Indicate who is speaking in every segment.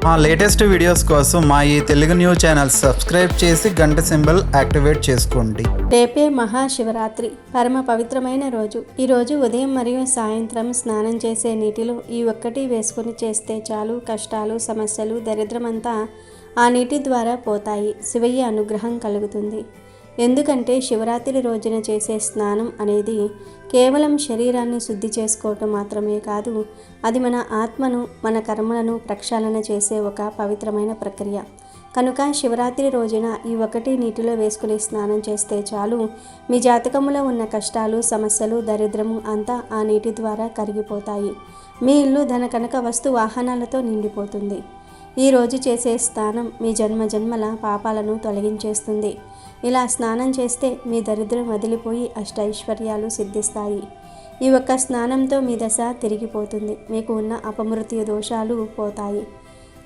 Speaker 1: మా latest videos కోసం మా ఈ తెలుగు న్యూస్ ఛానల్ సబ్స్క్రైబ్ చేసి గంట సింబల్ యాక్టివేట్ చేసుకోండి.
Speaker 2: రేపే మహాశివరాత్రి, పరమ పవిత్రమైన రోజు. ఈ రోజు ఉదయం మరియు సాయంత్రం స్నానం చేసే నీటిలో ఈ ఒక్కటి వేసుకుని చేస్తే చాలు, కష్టాలు, సమస్యలు, దరిద్రమంతా ఆ నీటి ద్వారా పోతాయి. శివయ్య అనుగ్రహం కలుగుతుంది. ఎందుకంటే శివరాత్రి రోజున చేసే స్నానం అనేది కేవలం శరీరాన్ని శుద్ధి చేసుకోవటం మాత్రమే కాదు, అది మన ఆత్మను, మన కర్మలను ప్రక్షాళన చేసే ఒక పవిత్రమైన ప్రక్రియ. కనుక శివరాత్రి రోజున ఈ ఒకటి నీటిలో వేసుకుని స్నానం చేస్తే చాలు, మీ జాతకంలో ఉన్న కష్టాలు, సమస్యలు, దరిద్రము అంతా ఆ నీటి ద్వారా కరిగిపోతాయి. మీ ఇల్లు ధన కనక వస్తు వాహనాలతో నిండిపోతుంది. ఈరోజు చేసే స్నానం మీ జన్మజన్మల పాపాలను తొలగించేస్తుంది. ఇలా స్నానం చేస్తే మీ దరిద్రం వదిలిపోయి అష్టైశ్వర్యాలు సిద్ధిస్తాయి. ఈ ఒక్క స్నానంతో మీ దశ తిరిగిపోతుంది. మీకు ఉన్న అపమృత్యు దోషాలు పోతాయి.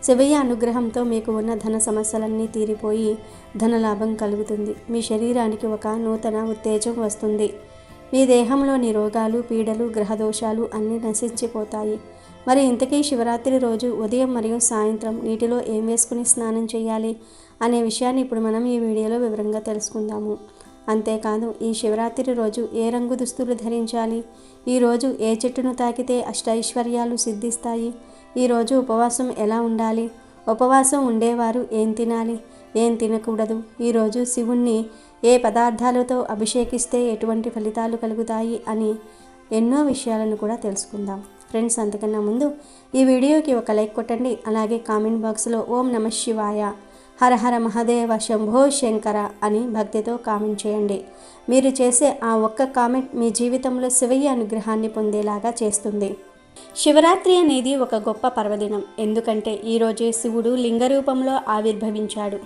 Speaker 2: శివయ్య అనుగ్రహంతో మీకు ఉన్న ధన సమస్యలన్నీ తీరిపోయి ధనలాభం కలుగుతుంది. మీ శరీరానికి ఒక నూతన ఉత్తేజం వస్తుంది. మీ దేహంలోని రోగాలు, పీడలు, గ్రహదోషాలు అన్నీ నశించిపోతాయి. మరి ఇంతకీ శివరాత్రి రోజు ఉదయం మరియు సాయంత్రం నీటిలో ఏం వేసుకుని స్నానం చేయాలి అనే విషయాన్ని ఇప్పుడు మనం ఈ వీడియోలో వివరంగా తెలుసుకుందాము. అంతేకాదు, ఈ శివరాత్రి రోజు ఏ రంగు దుస్తులు ధరించాలి, ఈరోజు ఏ చెట్టును తాకితే అష్టైశ్వర్యాలు సిద్ధిస్తాయి, ఈరోజు ఉపవాసం ఎలా ఉండాలి, ఉపవాసం ఉండేవారు ఏం తినాలి, ఏం తినకూడదు, ఈరోజు శివుణ్ణి ఏ పదార్థాలతో అభిషేకిస్తే ఎటువంటి ఫలితాలు కలుగుతాయి అని ఎన్నో విషయాలను కూడా తెలుసుకుందాం. ఫ్రెండ్స్, అంతకన్నా ముందు ఈ వీడియోకి ఒక లైక్ కొట్టండి. అలాగే కామెంట్ బాక్స్లో ఓం నమ శివాయ, హర హర మహాదేవ, శంభో శంకర అని భక్తితో కామెంట్ చేయండి. మీరు చేసే ఆ ఒక్క కామెంట్ మీ జీవితంలో శివయ్య అనుగ్రహాన్ని పొందేలాగా చేస్తుంది. శివరాత్రి అనేది ఒక గొప్ప పర్వదినం. ఎందుకంటే ఈరోజే శివుడు లింగ రూపంలో ఆవిర్భవించాడు.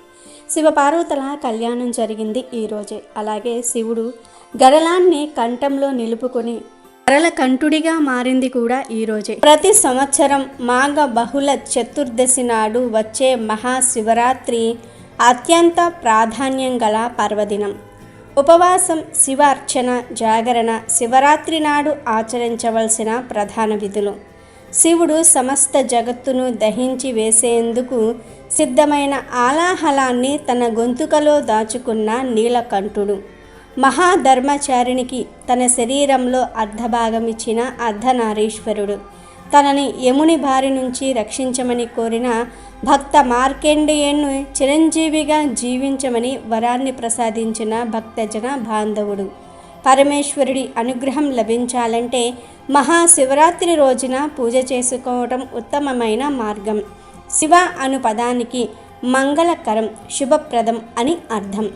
Speaker 2: శివపార్వతుల కళ్యాణం జరిగింది ఈరోజే. అలాగే శివుడు గరళాన్ని కంఠంలో నిలుపుకొని కంఠుడిగా మారింది కూడా ఈరోజే. ప్రతి సంవత్సరం మాఘ బహుళ చతుర్దశి నాడు వచ్చే మహాశివరాత్రి అత్యంత ప్రాధాన్యం గల పర్వదినం. ఉపవాసం, శివార్చన, జాగరణ శివరాత్రి నాడు ఆచరించవలసిన ప్రధాన విధులు. శివుడు సమస్త జగత్తును దహించి వేసేందుకు సిద్ధమైన ఆలాహలాన్ని తన గొంతుకలో దాచుకున్న నీలకంఠుడు. మహాధర్మచారినికి తన శరీరంలో అర్ధభాగం ఇచ్చిన అర్ధనారీశ్వరుడు. తనని యముని బారి నుంచి రక్షించమని కోరిన భక్త మార్కండేయుని చిరంజీవిగా జీవించమని వరాన్ని ప్రసాదించిన భక్తజన బాంధవుడు. పరమేశ్వరుడి అనుగ్రహం లభించాలంటే మహాశివరాత్రి రోజున పూజ చేసుకోవడం ఉత్తమమైన మార్గం. శివ అను పదానికి మంగళకరం, శుభప్రదం అని అర్థం.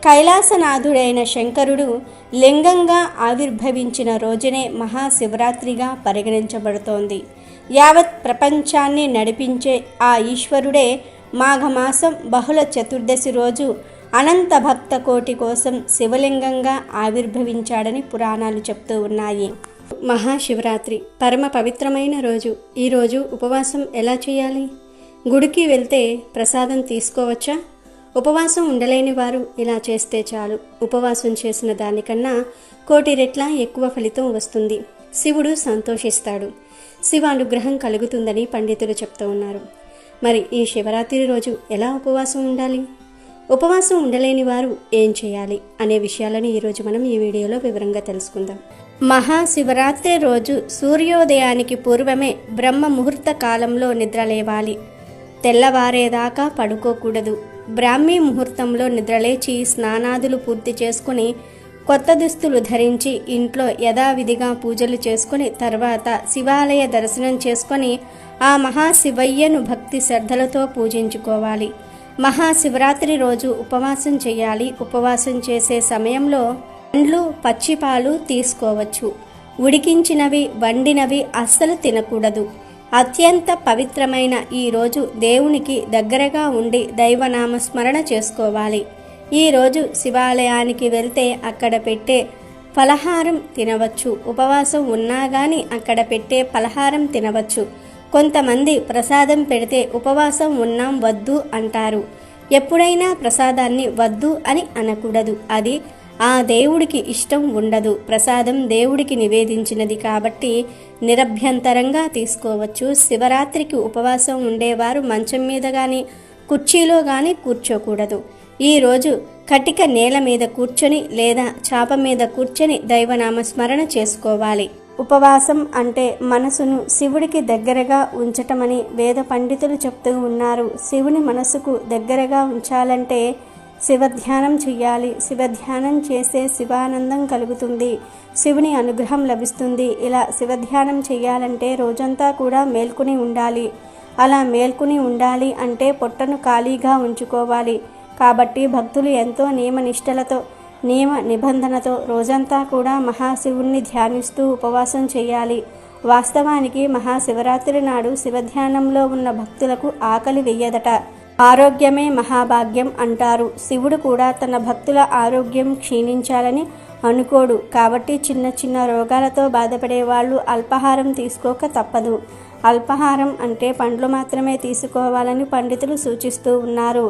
Speaker 2: కైలాసనాథుడైన శంకరుడు లింగంగా ఆవిర్భవించిన రోజునే మహాశివరాత్రిగా పరిగణించబడుతోంది. యావత్ ప్రపంచాన్ని నడిపించే ఆ ఈశ్వరుడే మాఘమాసం బహుళ చతుర్దశి రోజు అనంత భక్త కోటి కోసం శివలింగంగా ఆవిర్భవించాడని పురాణాలు చెప్తూ ఉన్నాయి. మహాశివరాత్రి పరమ పవిత్రమైన రోజు. ఈరోజు ఉపవాసం ఎలా చేయాలి? గుడికి వెళ్తే ప్రసాదం తీసుకోవచ్చా? ఉపవాసం ఉండలేని వారు ఇలా చేస్తే చాలు, ఉపవాసం చేసిన దానికన్నా 1,000,000 రెట్ల ఎక్కువ ఫలితం వస్తుంది. శివుడు సంతోషిస్తాడు. శివ అనుగ్రహం కలుగుతుందని పండితులు చెప్తూ ఉన్నారు. మరి ఈ శివరాత్రి రోజు ఎలా ఉపవాసం ఉండాలి? ఉపవాసం ఉండలేని వారు ఏం చేయాలి అనే విషయాలను ఈరోజు మనం ఈ వీడియోలో వివరంగా తెలుసుకుందాం. మహాశివరాత్రి రోజు సూర్యోదయానికి పూర్వమే బ్రహ్మ ముహూర్త కాలంలో నిద్రలేవాలి. తెల్లవారేదాకా పడుకోకూడదు. బ్రాహ్మీ ముహూర్తంలో నిద్రలేచి స్నానాదులు పూర్తి చేసుకుని కొత్త దుస్తులు ధరించి ఇంట్లో యథావిధిగా పూజలు చేసుకుని తర్వాత శివాలయ దర్శనం చేసుకొని ఆ మహాశివయ్యను భక్తి శ్రద్ధలతో పూజించుకోవాలి. మహాశివరాత్రి రోజు ఉపవాసం చేయాలి. ఉపవాసం చేసే సమయంలో పండ్లు, పచ్చిపాలు తీసుకోవచ్చు. ఉడికించినవి, వండినవి అస్సలు తినకూడదు. అత్యంత పవిత్రమైన ఈ రోజు దేవునికి దగ్గరగా ఉండి దైవనామస్మరణ చేసుకోవాలి. ఈరోజు శివాలయానికి వెళ్తే అక్కడ పెట్టే ఫలహారం తినవచ్చు. ఉపవాసం ఉన్నా కానీ అక్కడ పెట్టే ఫలహారం తినవచ్చు. కొంతమంది ప్రసాదం పెడితే ఉపవాసం ఉన్నాం వద్దు అంటారు. ఎప్పుడైనా ప్రసాదాన్ని వద్దు అని అనకూడదు. అది ఆ దేవుడికి ఇష్టం ఉండదు. ప్రసాదం దేవుడికి నివేదించినది కాబట్టి నిరభ్యంతరంగా తీసుకోవచ్చు. శివరాత్రికి ఉపవాసం ఉండేవారు మంచం మీద కానీ కుర్చీలో కానీ కూర్చోకూడదు. ఈరోజు కటిక నేల మీద కూర్చొని లేదా చాప మీద కూర్చొని దైవనామస్మరణ చేసుకోవాలి. ఉపవాసం అంటే మనసును శివుడికి దగ్గరగా ఉంచటమని వేద పండితులు చెప్తూ ఉన్నారు. శివుని మనసుకు దగ్గరగా ఉంచాలంటే శివధ్యానం చెయ్యాలి. శివధ్యానం చేసే శివానందం కలుగుతుంది, శివుని అనుగ్రహం లభిస్తుంది. ఇలా శివధ్యానం చెయ్యాలంటే రోజంతా కూడా మేల్కొని ఉండాలి. అలా మేల్కొని ఉండాలి అంటే పొట్టను ఖాళీగా ఉంచుకోవాలి. కాబట్టి భక్తులు ఎంతో నియమనిష్టలతో నియమ నిబంధనతో రోజంతా కూడా మహాశివుణ్ణి ధ్యానిస్తూ ఉపవాసం చేయాలి. వాస్తవానికి మహాశివరాత్రి నాడు శివధ్యానంలో ఉన్న భక్తులకు ఆకలి వెయ్యదట. ఆరోగ్యమే మహాభాగ్యం అంటారు. శివుడు కూడా తన భక్తుల ఆరోగ్యం క్షీణించాలని అనుకోడు. కాబట్టి చిన్న చిన్న రోగాలతో బాధపడే వాళ్ళు అల్పాహారం తీసుకోక తప్పదు. అల్పాహారం అంటే పండ్లు మాత్రమే తీసుకోవాలని పండితులు సూచిస్తూ ఉన్నారు.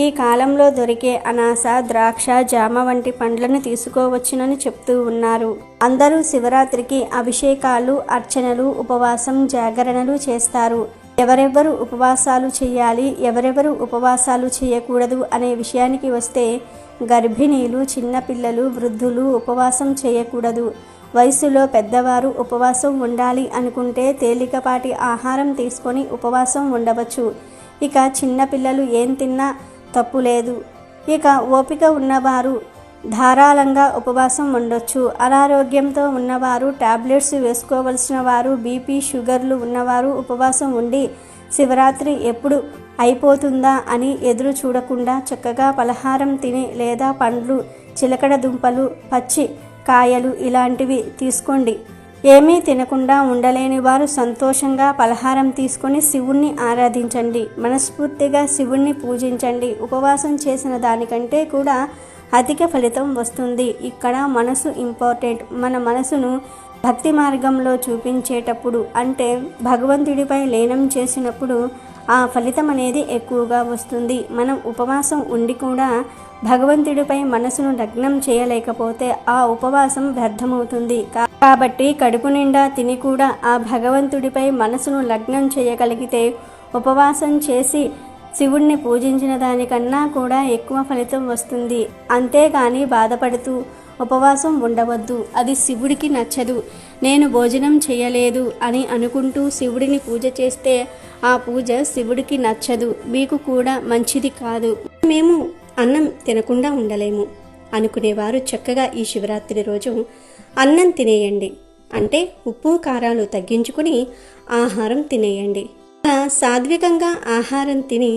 Speaker 2: ఈ కాలంలో దొరికే అనాస, ద్రాక్ష, జామ వంటి పండ్లను తీసుకోవచ్చునని చెప్తూ ఉన్నారు. అందరూ శివరాత్రికి అభిషేకాలు, అర్చనలు, ఉపవాసం, జాగరణలు చేస్తారు. ఎవరెవరు ఉపవాసాలు చేయాలి, ఎవరెవరు ఉపవాసాలు చేయకూడదు అనే విషయానికి వస్తే గర్భిణీలు, చిన్నపిల్లలు, వృద్ధులు ఉపవాసం చేయకూడదు. వయసులో పెద్దవారు ఉపవాసం ఉండాలి అనుకుంటే తేలికపాటి ఆహారం తీసుకొని ఉపవాసం ఉండవచ్చు. ఇక చిన్నపిల్లలు ఏం తిన్నా తప్పు లేదు. ఇక ఓపిక ఉన్నవారు ధారాళంగా ఉపవాసం ఉండొచ్చు. అనారోగ్యంతో ఉన్నవారు, టాబ్లెట్స్ వేసుకోవలసిన వారు, బీపీ, షుగర్లు ఉన్నవారు ఉపవాసం ఉండి శివరాత్రి ఎప్పుడు అయిపోతుందా అని ఎదురు చూడకుండా చక్కగా పలహారం తిని లేదా పండ్లు, చిలకడ దుంపలు, పచ్చి కాయలు ఇలాంటివి తీసుకోండి. ఏమీ తినకుండా ఉండలేని వారు సంతోషంగా పలహారం తీసుకొని శివుణ్ణి ఆరాధించండి. మనస్ఫూర్తిగా శివుణ్ణి పూజించండి. ఉపవాసం చేసిన దానికంటే కూడా అధిక ఫలితం వస్తుంది. ఇక్కడ మనసు ఇంపార్టెంట్. మన మనసును భక్తి మార్గంలో చూపించేటప్పుడు అంటే భగవంతుడిపై లీనం చేసినప్పుడు ఆ ఫలితం అనేది ఎక్కువగా వస్తుంది. మనం ఉపవాసం ఉండి కూడా భగవంతుడిపై మనసును లగ్నం చేయలేకపోతే ఆ ఉపవాసం వ్యర్థమవుతుంది. కాబట్టి కడుపు నిండా తిని కూడా ఆ భగవంతుడిపై మనసును లగ్నం చేయగలిగితే ఉపవాసం చేసి శివుణ్ణి పూజించిన దానికన్నా కూడా ఎక్కువ ఫలితం వస్తుంది. అంతేగాని బాధపడుతూ ఉపవాసం ఉండవద్దు. అది శివుడికి నచ్చదు. నేను భోజనం చేయలేదు అని అనుకుంటూ శివుడిని పూజ చేస్తే ఆ పూజ శివుడికి నచ్చదు, మీకు కూడా మంచిది కాదు. మేము అన్నం తినకుండా ఉండలేము అనుకునేవారు చక్కగా ఈ శివరాత్రి రోజు అన్నం తినేయండి. అంటే ఉప్పు కారాలు తగ్గించుకుని ఆహారం తినేయండి. అలా సాత్వికంగా ఆహారం తిని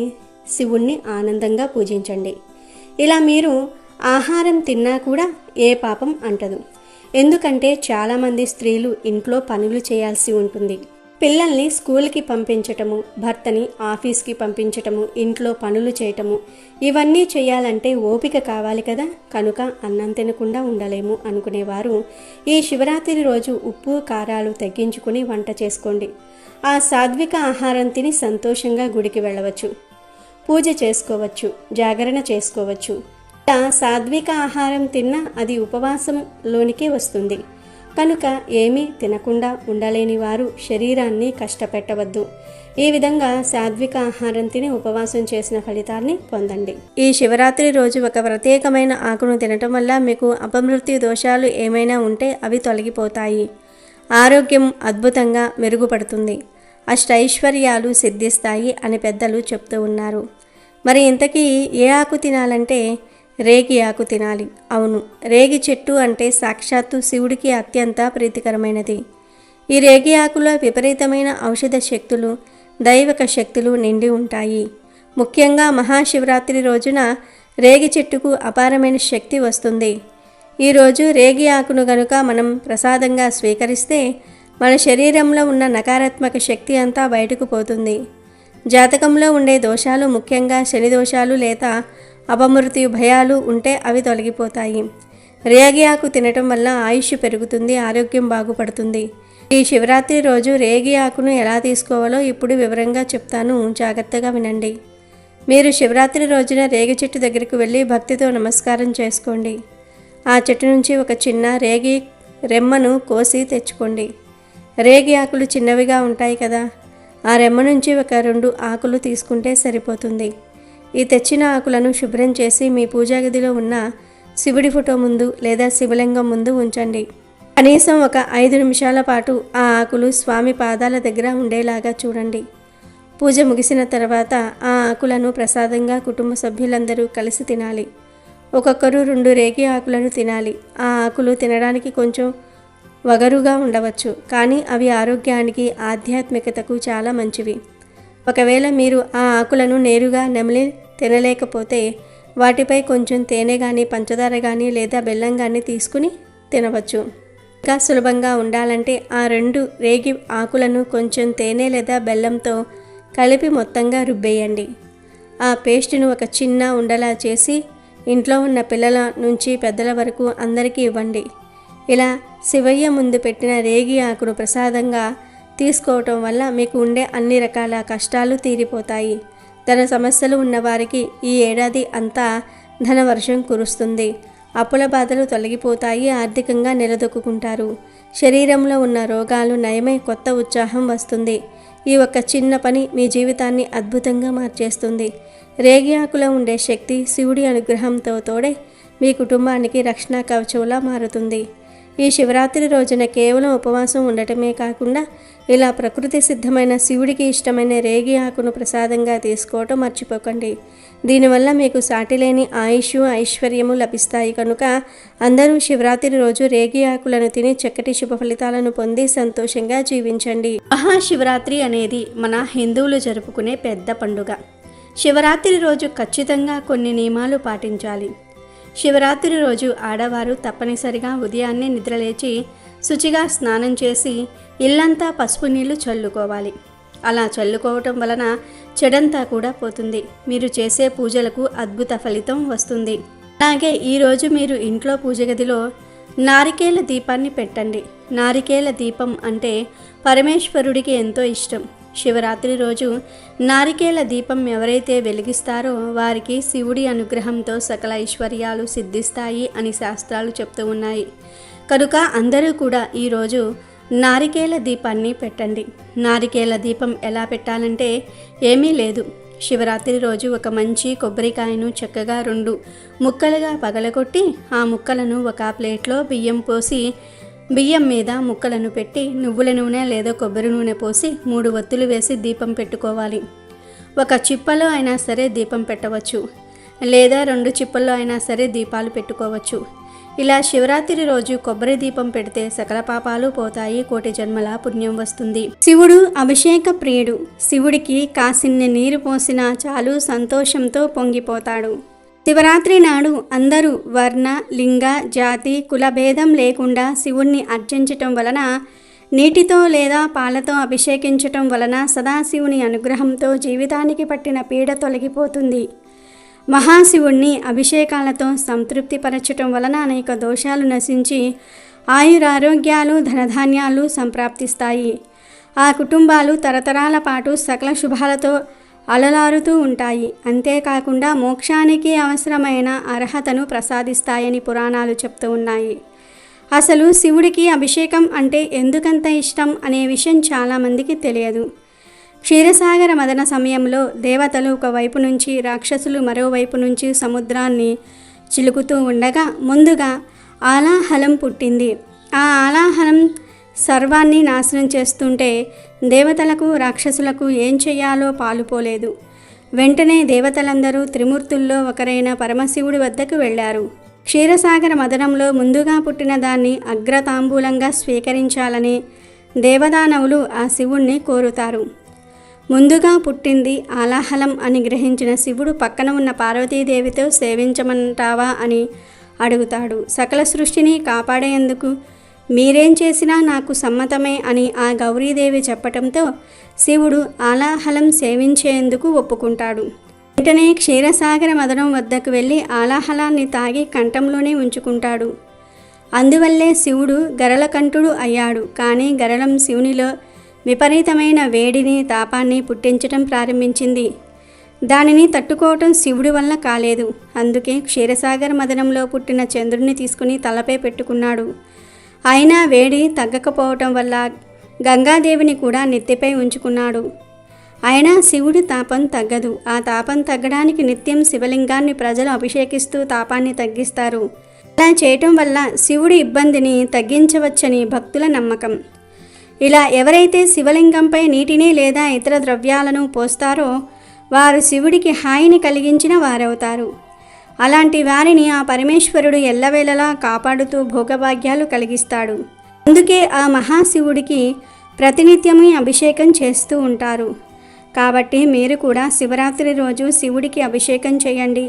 Speaker 2: శివుణ్ణి ఆనందంగా పూజించండి. ఇలా మీరు ఆహారం తిన్నా కూడా ఏ పాపం అంటదు. ఎందుకంటే చాలామంది స్త్రీలు ఇంట్లో పనులు చేయాల్సి ఉంటుంది. పిల్లల్ని స్కూల్కి పంపించటము, భర్తని ఆఫీస్కి పంపించటము, ఇంట్లో పనులు చేయటము, ఇవన్నీ చేయాలంటే ఓపిక కావాలి కదా. కనుక అన్నం తినకుండా ఉండలేము అనుకునేవారు ఈ శివరాత్రి రోజు ఉప్పు కారాలు తగ్గించుకుని వంట చేసుకోండి. ఆ సాత్విక ఆహారం తిని సంతోషంగా గుడికి వెళ్ళవచ్చు, పూజ చేసుకోవచ్చు, జాగరణ చేసుకోవచ్చు. సాత్విక ఆహారం తిన్నా అది ఉపవాసంలోనికే వస్తుంది. కనుక ఏమీ తినకుండా ఉండలేని వారు శరీరాన్ని కష్టపెట్టవద్దు. ఈ విధంగా సాత్విక ఆహారం తిని ఉపవాసం చేసిన ఫలితాన్ని పొందండి. ఈ శివరాత్రి రోజు ఒక ప్రత్యేకమైన ఆకును తినటం వల్ల మీకు అపమృత్యు దోషాలు ఏమైనా ఉంటే అవి తొలగిపోతాయి. ఆరోగ్యం అద్భుతంగా మెరుగుపడుతుంది. అష్టైశ్వర్యాలు సిద్ధిస్తాయి అని పెద్దలు చెప్తూ ఉన్నారు. మరి ఇంతకీ ఏ ఆకు తినాలంటే రేగి ఆకు తినాలి. అవును, రేగి చెట్టు అంటే సాక్షాత్తు శివుడికి అత్యంత ప్రీతికరమైనది. ఈ రేగి ఆకులో విపరీతమైన ఔషధ శక్తులు, దైవక శక్తులు నిండి ఉంటాయి. ముఖ్యంగా మహాశివరాత్రి రోజున రేగి చెట్టుకు అపారమైన శక్తి వస్తుంది. ఈరోజు రేగి ఆకును గనుక మనం ప్రసాదంగా స్వీకరిస్తే మన శరీరంలో ఉన్న నకారాత్మక శక్తి అంతా బయటకు పోతుంది. జాతకంలో ఉండే దోషాలు, ముఖ్యంగా శని దోషాలు లేదా అపమృత్యు భయాలు ఉంటే అవి తొలగిపోతాయి. రేగి ఆకు తినటం వల్ల ఆయుష్ పెరుగుతుంది, ఆరోగ్యం బాగుపడుతుంది. ఈ శివరాత్రి రోజు రేగి ఆకును ఎలా తీసుకోవాలో ఇప్పుడు వివరంగా చెప్తాను, జాగ్రత్తగా వినండి. మీరు శివరాత్రి రోజున రేగి చెట్టు దగ్గరికి వెళ్ళి భక్తితో నమస్కారం చేసుకోండి. ఆ చెట్టు నుంచి ఒక చిన్న రేగి రెమ్మను కోసి తెచ్చుకోండి. రేగి ఆకులు చిన్నవిగా ఉంటాయి కదా, ఆ రెమ్మ నుంచి ఒక 2 ఆకులు తీసుకుంటే సరిపోతుంది. ఈ తెచ్చిన ఆకులను శుభ్రం చేసి మీ పూజా గదిలో ఉన్న శివుడి ఫోటో ముందు లేదా శివలింగం ముందు ఉంచండి. కనీసం ఒక 5 నిమిషాల పాటు ఆ ఆకులు స్వామి పాదాల దగ్గర ఉండేలాగా చూడండి. పూజ ముగిసిన తర్వాత ఆ ఆకులను ప్రసాదంగా కుటుంబ సభ్యులందరూ కలిసి తినాలి. ఒక్కొక్కరు 2 రేగి ఆకులను తినాలి. ఆ ఆకులు తినడానికి కొంచెం వగరుగా ఉండవచ్చు, కానీ అవి ఆరోగ్యానికి, ఆధ్యాత్మికతకు చాలా మంచివి. ఒకవేళ మీరు ఆ ఆకులను నేరుగా నెమలి తినలేకపోతే వాటిపై కొంచెం తేనె కానీ, పంచదార కానీ లేదా బెల్లం కానీ తీసుకుని తినవచ్చు. ఇంకా సులభంగా ఉండాలంటే ఆ 2 రేగి ఆకులను కొంచెం తేనె లేదా బెల్లంతో కలిపి మొత్తంగా రుబ్బేయండి. ఆ పేస్టును ఒక చిన్న ఉండలా చేసి ఇంట్లో ఉన్న పిల్లల నుంచి పెద్దల వరకు అందరికీ ఇవ్వండి. ఇలా శివయ్య ముందు పెట్టిన రేగి ఆకును ప్రసాదంగా తీసుకోవటం వల్ల మీకు ఉండే అన్ని రకాల కష్టాలు తీరిపోతాయి. ధన సమస్యలు ఉన్నవారికి ఈ ఏడాది అంతా ధనవర్షం కురుస్తుంది. అప్పుల బాధలు తొలగిపోతాయి. ఆర్థికంగా నిలదొక్కుంటారు. శరీరంలో ఉన్న రోగాలు నయమై కొత్త ఉత్సాహం వస్తుంది. ఈ ఒక్క చిన్న పని మీ జీవితాన్ని అద్భుతంగా మార్చేస్తుంది. రేగి ఆకులో ఉండే శక్తి శివుడి అనుగ్రహంతో తోడే మీ కుటుంబానికి రక్షణ కవచంలా మారుతుంది. ఈ శివరాత్రి రోజున కేవలం ఉపవాసం ఉండటమే కాకుండా ఇలా ప్రకృతి సిద్ధమైన శివుడికి ఇష్టమైన రేగి ఆకును ప్రసాదంగా తీసుకోవటం మర్చిపోకండి. దీనివల్ల మీకు సాటిలేని ఆయుష్, ఐశ్వర్యము లభిస్తాయి. కనుక అందరూ శివరాత్రి రోజు రేగి ఆకులను తిని చక్కటి శుభ ఫలితాలను పొంది సంతోషంగా జీవించండి. మహాశివరాత్రి అనేది మన హిందువులు జరుపుకునే పెద్ద పండుగ. శివరాత్రి రోజు ఖచ్చితంగా కొన్ని నియమాలు పాటించాలి. శివరాత్రి రోజు ఆడవారు తప్పనిసరిగా ఉదయాన్నే నిద్రలేచి శుచిగా స్నానం చేసి ఇల్లంతా పసుపు నీళ్లు చల్లుకోవాలి. అలా చల్లుకోవటం వలన చెడంతా కూడా పోతుంది. మీరు చేసే పూజలకు అద్భుత ఫలితం వస్తుంది. అలాగే ఈరోజు మీరు ఇంట్లో పూజ గదిలో నారికేల దీపాన్ని పెట్టండి. నారికేల దీపం అంటే పరమేశ్వరుడికి ఎంతో ఇష్టం. శివరాత్రి రోజు నారికేల దీపం ఎవరైతే వెలిగిస్తారో వారికి శివుడి అనుగ్రహంతో సకల ఐశ్వర్యాలు సిద్ధిస్తాయి అని శాస్త్రాలు చెప్తూ ఉన్నాయి. కనుక అందరూ కూడా ఈరోజు నారికేల దీపాన్ని పెట్టండి. నారికేల దీపం ఎలా పెట్టాలంటే ఏమీ లేదు. శివరాత్రి రోజు ఒక మంచి కొబ్బరికాయను చక్కగా 2 ముక్కలుగా పగలగొట్టి ఆ ముక్కలను ఒక ప్లేట్లో బియ్యం పోసి బియ్యం మీద ముక్కలను పెట్టి నువ్వుల నూనె లేదా కొబ్బరి నూనె పోసి 3 ఒత్తులు వేసి దీపం పెట్టుకోవాలి. ఒక చిప్పలో అయినా సరే దీపం పెట్టవచ్చు, లేదా 2 చిప్పల్లో అయినా సరే దీపాలు పెట్టుకోవచ్చు. ఇలా శివరాత్రి రోజు కొబ్బరి దీపం పెడితే సకల పాపాలు పోతాయి, కోటి జన్మల పుణ్యం వస్తుంది. శివుడు అభిషేక ప్రియుడు. శివుడికి కాసిన్ని నీరు పోసినా చాలు సంతోషంతో పొంగిపోతాడు. శివరాత్రి నాడు అందరూ వర్ణ, లింగ, జాతి, కుల భేదం లేకుండా శివుణ్ణి అర్చించటం వలన, నీటితో లేదా పాలతో అభిషేకించటం వలన సదాశివుని అనుగ్రహంతో జీవితానికి పట్టిన పీడ తొలగిపోతుంది. మహాశివుణ్ణి అభిషేకాలతో సంతృప్తిపరచటం వలన అనేక దోషాలు నశించి ఆయురారోగ్యాలు, ధనధాన్యాలు సంప్రాప్తిస్తాయి. ఆ కుటుంబాలు తరతరాల పాటు సకల శుభాలతో అలలారుతూ ఉంటాయి. అంతేకాకుండా మోక్షానికి అవసరమైన అర్హతను ప్రసాదిస్తాయని పురాణాలు చెప్తూ ఉన్నాయి. అసలు శివుడికి అభిషేకం అంటే ఎందుకంత ఇష్టం అనే విషయం చాలామందికి తెలియదు. క్షీరసాగర మదన సమయంలో దేవతలు ఒకవైపు నుంచి, రాక్షసులు మరోవైపు నుంచి సముద్రాన్ని చిలుకుతూ ఉండగా ముందుగా ఆలాహలం పుట్టింది. ఆ ఆలాహలం సర్వాన్ని నాశనం చేస్తుంటే దేవతలకు, రాక్షసులకు ఏం చేయాలో పాలుపోలేదు. వెంటనే దేవతలందరూ త్రిమూర్తుల్లో ఒకరైన పరమశివుడి వద్దకు వెళ్ళారు. క్షీరసాగర మదనంలో ముందుగా పుట్టిన దాన్ని అగ్రతాంబూలంగా స్వీకరించాలని దేవదానవులు ఆ శివుణ్ణి కోరుతారు. ముందుగా పుట్టింది ఆలాహలం అని గ్రహించిన శివుడు పక్కన ఉన్న పార్వతీదేవితో సేవించమంటావా అని అడుగుతాడు. సకల సృష్టిని కాపాడేందుకు మీరేం చేసినా నాకు సమ్మతమే అని ఆ గౌరీదేవి చెప్పటంతో శివుడు ఆలాహలం సేవించేందుకు ఒప్పుకుంటాడు. వెంటనే క్షీరసాగర మదనం వద్దకు వెళ్ళి ఆలాహలాన్ని తాగి కంఠంలోనే ఉంచుకుంటాడు. అందువల్లే శివుడు గరళకంఠుడు అయ్యాడు. కానీ గరళం శివునిలో విపరీతమైన వేడిని, తాపాన్ని పుట్టించటం ప్రారంభించింది. దానిని తట్టుకోవటం శివుడి వల్ల కాలేదు. అందుకే క్షీరసాగర మదనంలో పుట్టిన చంద్రుడిని తీసుకుని తలపై పెట్టుకున్నాడు. అయినా వేడి తగ్గకపోవటం వల్ల గంగాదేవిని కూడా నెత్తిపై ఉంచుకున్నాడు. అయినా శివుడి తాపం తగ్గదు. ఆ తాపం తగ్గడానికి నిత్యం శివలింగాన్ని ప్రజలు అభిషేకిస్తూ తాపాన్ని తగ్గిస్తారు. అలా చేయటం వల్ల శివుడి ఇబ్బందిని తగ్గించవచ్చని భక్తుల నమ్మకం. ఇలా ఎవరైతే శివలింగంపై నీటిని లేదా ఇతర ద్రవ్యాలను పోస్తారో వారు శివుడికి హాయిని కలిగించిన వారవుతారు. అలాంటి వారిని ఆ పరమేశ్వరుడు ఎల్లవేళలా కాపాడుతూ భోగభాగ్యాలు కలిగిస్తాడు. అందుకే ఆ మహాశివుడికి ప్రతినిత్యము అభిషేకం చేస్తూ ఉంటారు. కాబట్టి మీరు కూడా శివరాత్రి రోజు శివుడికి అభిషేకం చేయండి.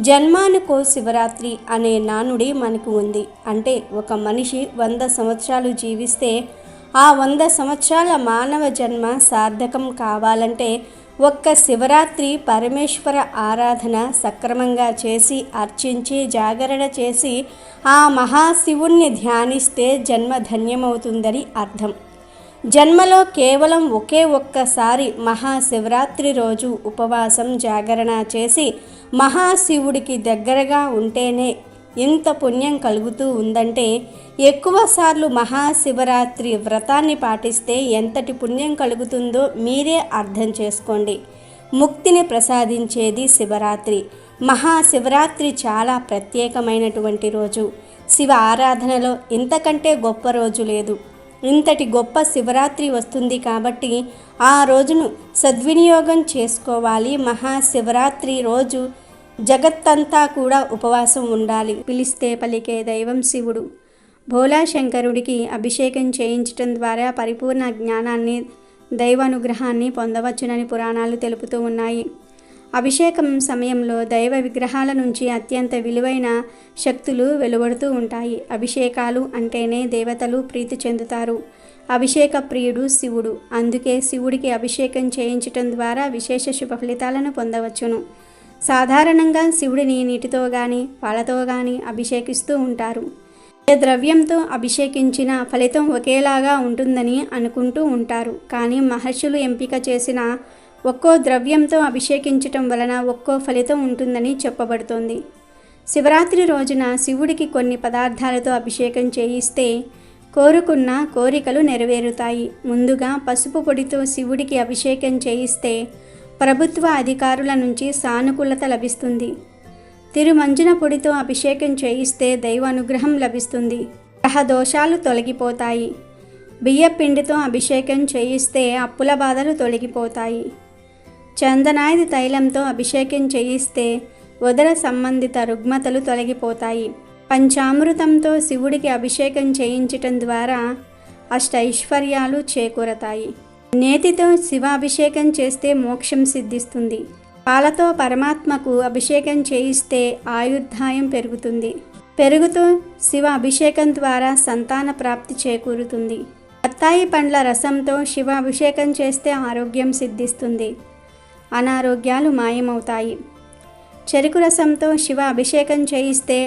Speaker 2: జన్మానుకో శివరాత్రి అనే నానుడి మనకు ఉంది. అంటే ఒక మనిషి 100 సంవత్సరాలు జీవిస్తే ఆ 100 సంవత్సరాల మానవ జన్మ సార్థకం కావాలంటే ఒక్క శివరాత్రి పరమేశ్వర ఆరాధన సక్రమంగా చేసి అర్చించి జాగరణ చేసి ఆ మహాశివుణ్ణి ధ్యానిస్తే జన్మ ధన్యమవుతుందని అర్థం. జన్మలో కేవలం ఒక్కసారి మహాశివరాత్రి రోజు ఉపవాసం జాగరణ చేసి మహాశివుడికి దగ్గరగా ఉంటేనే ఇంత పుణ్యం కలుగుతూ ఉందంటే ఎక్కువసార్లు మహాశివరాత్రి వ్రతాన్ని పాటిస్తే ఎంతటి పుణ్యం కలుగుతుందో మీరే అర్థం చేసుకోండి. ముక్తిని ప్రసాదించేది శివరాత్రి. మహాశివరాత్రి చాలా ప్రత్యేకమైనటువంటి రోజు. శివ ఆరాధనలో ఇంతకంటే గొప్ప రోజు లేదు. ఇంతటి గొప్ప శివరాత్రి వస్తుంది కాబట్టి ఆ రోజును సద్వినియోగం చేసుకోవాలి. మహాశివరాత్రి రోజు జగత్తంతా కూడా ఉపవాసం ఉండాలి. పిలిస్తే పలికే దైవం శివుడు. భోలాశంకరుడికి అభిషేకం చేయించటం ద్వారా పరిపూర్ణ జ్ఞానాన్ని దైవానుగ్రహాన్ని పొందవచ్చునని పురాణాలు తెలుపుతూ ఉన్నాయి. అభిషేకం సమయంలో దైవ విగ్రహాల నుంచి అత్యంత విలువైన శక్తులు వెలువడుతూ ఉంటాయి. అభిషేకాలు అంటేనే దేవతలు ప్రీతి చెందుతారు. అభిషేక ప్రియుడు శివుడు. అందుకే శివుడికి అభిషేకం చేయించటం ద్వారా విశేష శుభ ఫలితాలను పొందవచ్చును. సాధారణంగా శివుడిని నీటితో కానీ పాలతో కానీ అభిషేకిస్తూ ఉంటారు. ఏ ద్రవ్యంతో అభిషేకించిన ఫలితం ఒకేలాగా ఉంటుందని అనుకుంటూ ఉంటారు. కానీ మహర్షులు ఎంపిక చేసిన ఒక్కో ద్రవ్యంతో అభిషేకించటం వలన ఒక్కో ఫలితం ఉంటుందని చెప్పబడుతోంది. శివరాత్రి రోజున శివుడికి కొన్ని పదార్థాలతో అభిషేకం చేయిస్తే కోరుకున్న కోరికలు నెరవేరుతాయి. ముందుగా పసుపు పొడితో శివుడికి అభిషేకం చేయిస్తే ప్రభుత్వ అధికారుల నుంచి సానుకూలత లభిస్తుంది. తిరుమంజన పొడితో అభిషేకం చేయిస్తే దైవ అనుగ్రహం లభిస్తుంది. గ్రహ దోషాలు తొలగిపోతాయి. బియ్యపిండితో అభిషేకం చేయిస్తే అప్పుల బాధలు తొలగిపోతాయి. చందనాది తైలంతో అభిషేకం చేయిస్తే ఉదర సంబంధిత రుగ్మతలు తొలగిపోతాయి. పంచామృతంతో శివుడికి అభిషేకం చేయించటం ద్వారా అష్టైశ్వర్యాలు చేకూరతాయి. నేతితో శివాభిషేకం చేస్తే మోక్షం సిద్ధిస్తుంది. పాలతో పరమాత్మకు అభిషేకం చేయిస్తే ఆయుర్దాయం పెరుగుతుంది. పెరుగుతో శివ అభిషేకం ద్వారా సంతాన ప్రాప్తి చేకూరుతుంది. బత్తాయి పండ్ల రసంతో శివ అభిషేకం చేస్తే ఆరోగ్యం సిద్ధిస్తుంది. అనారోగ్యాలు మాయమవుతాయి. చెరుకు రసంతో శివ అభిషేకం చేయిస్తే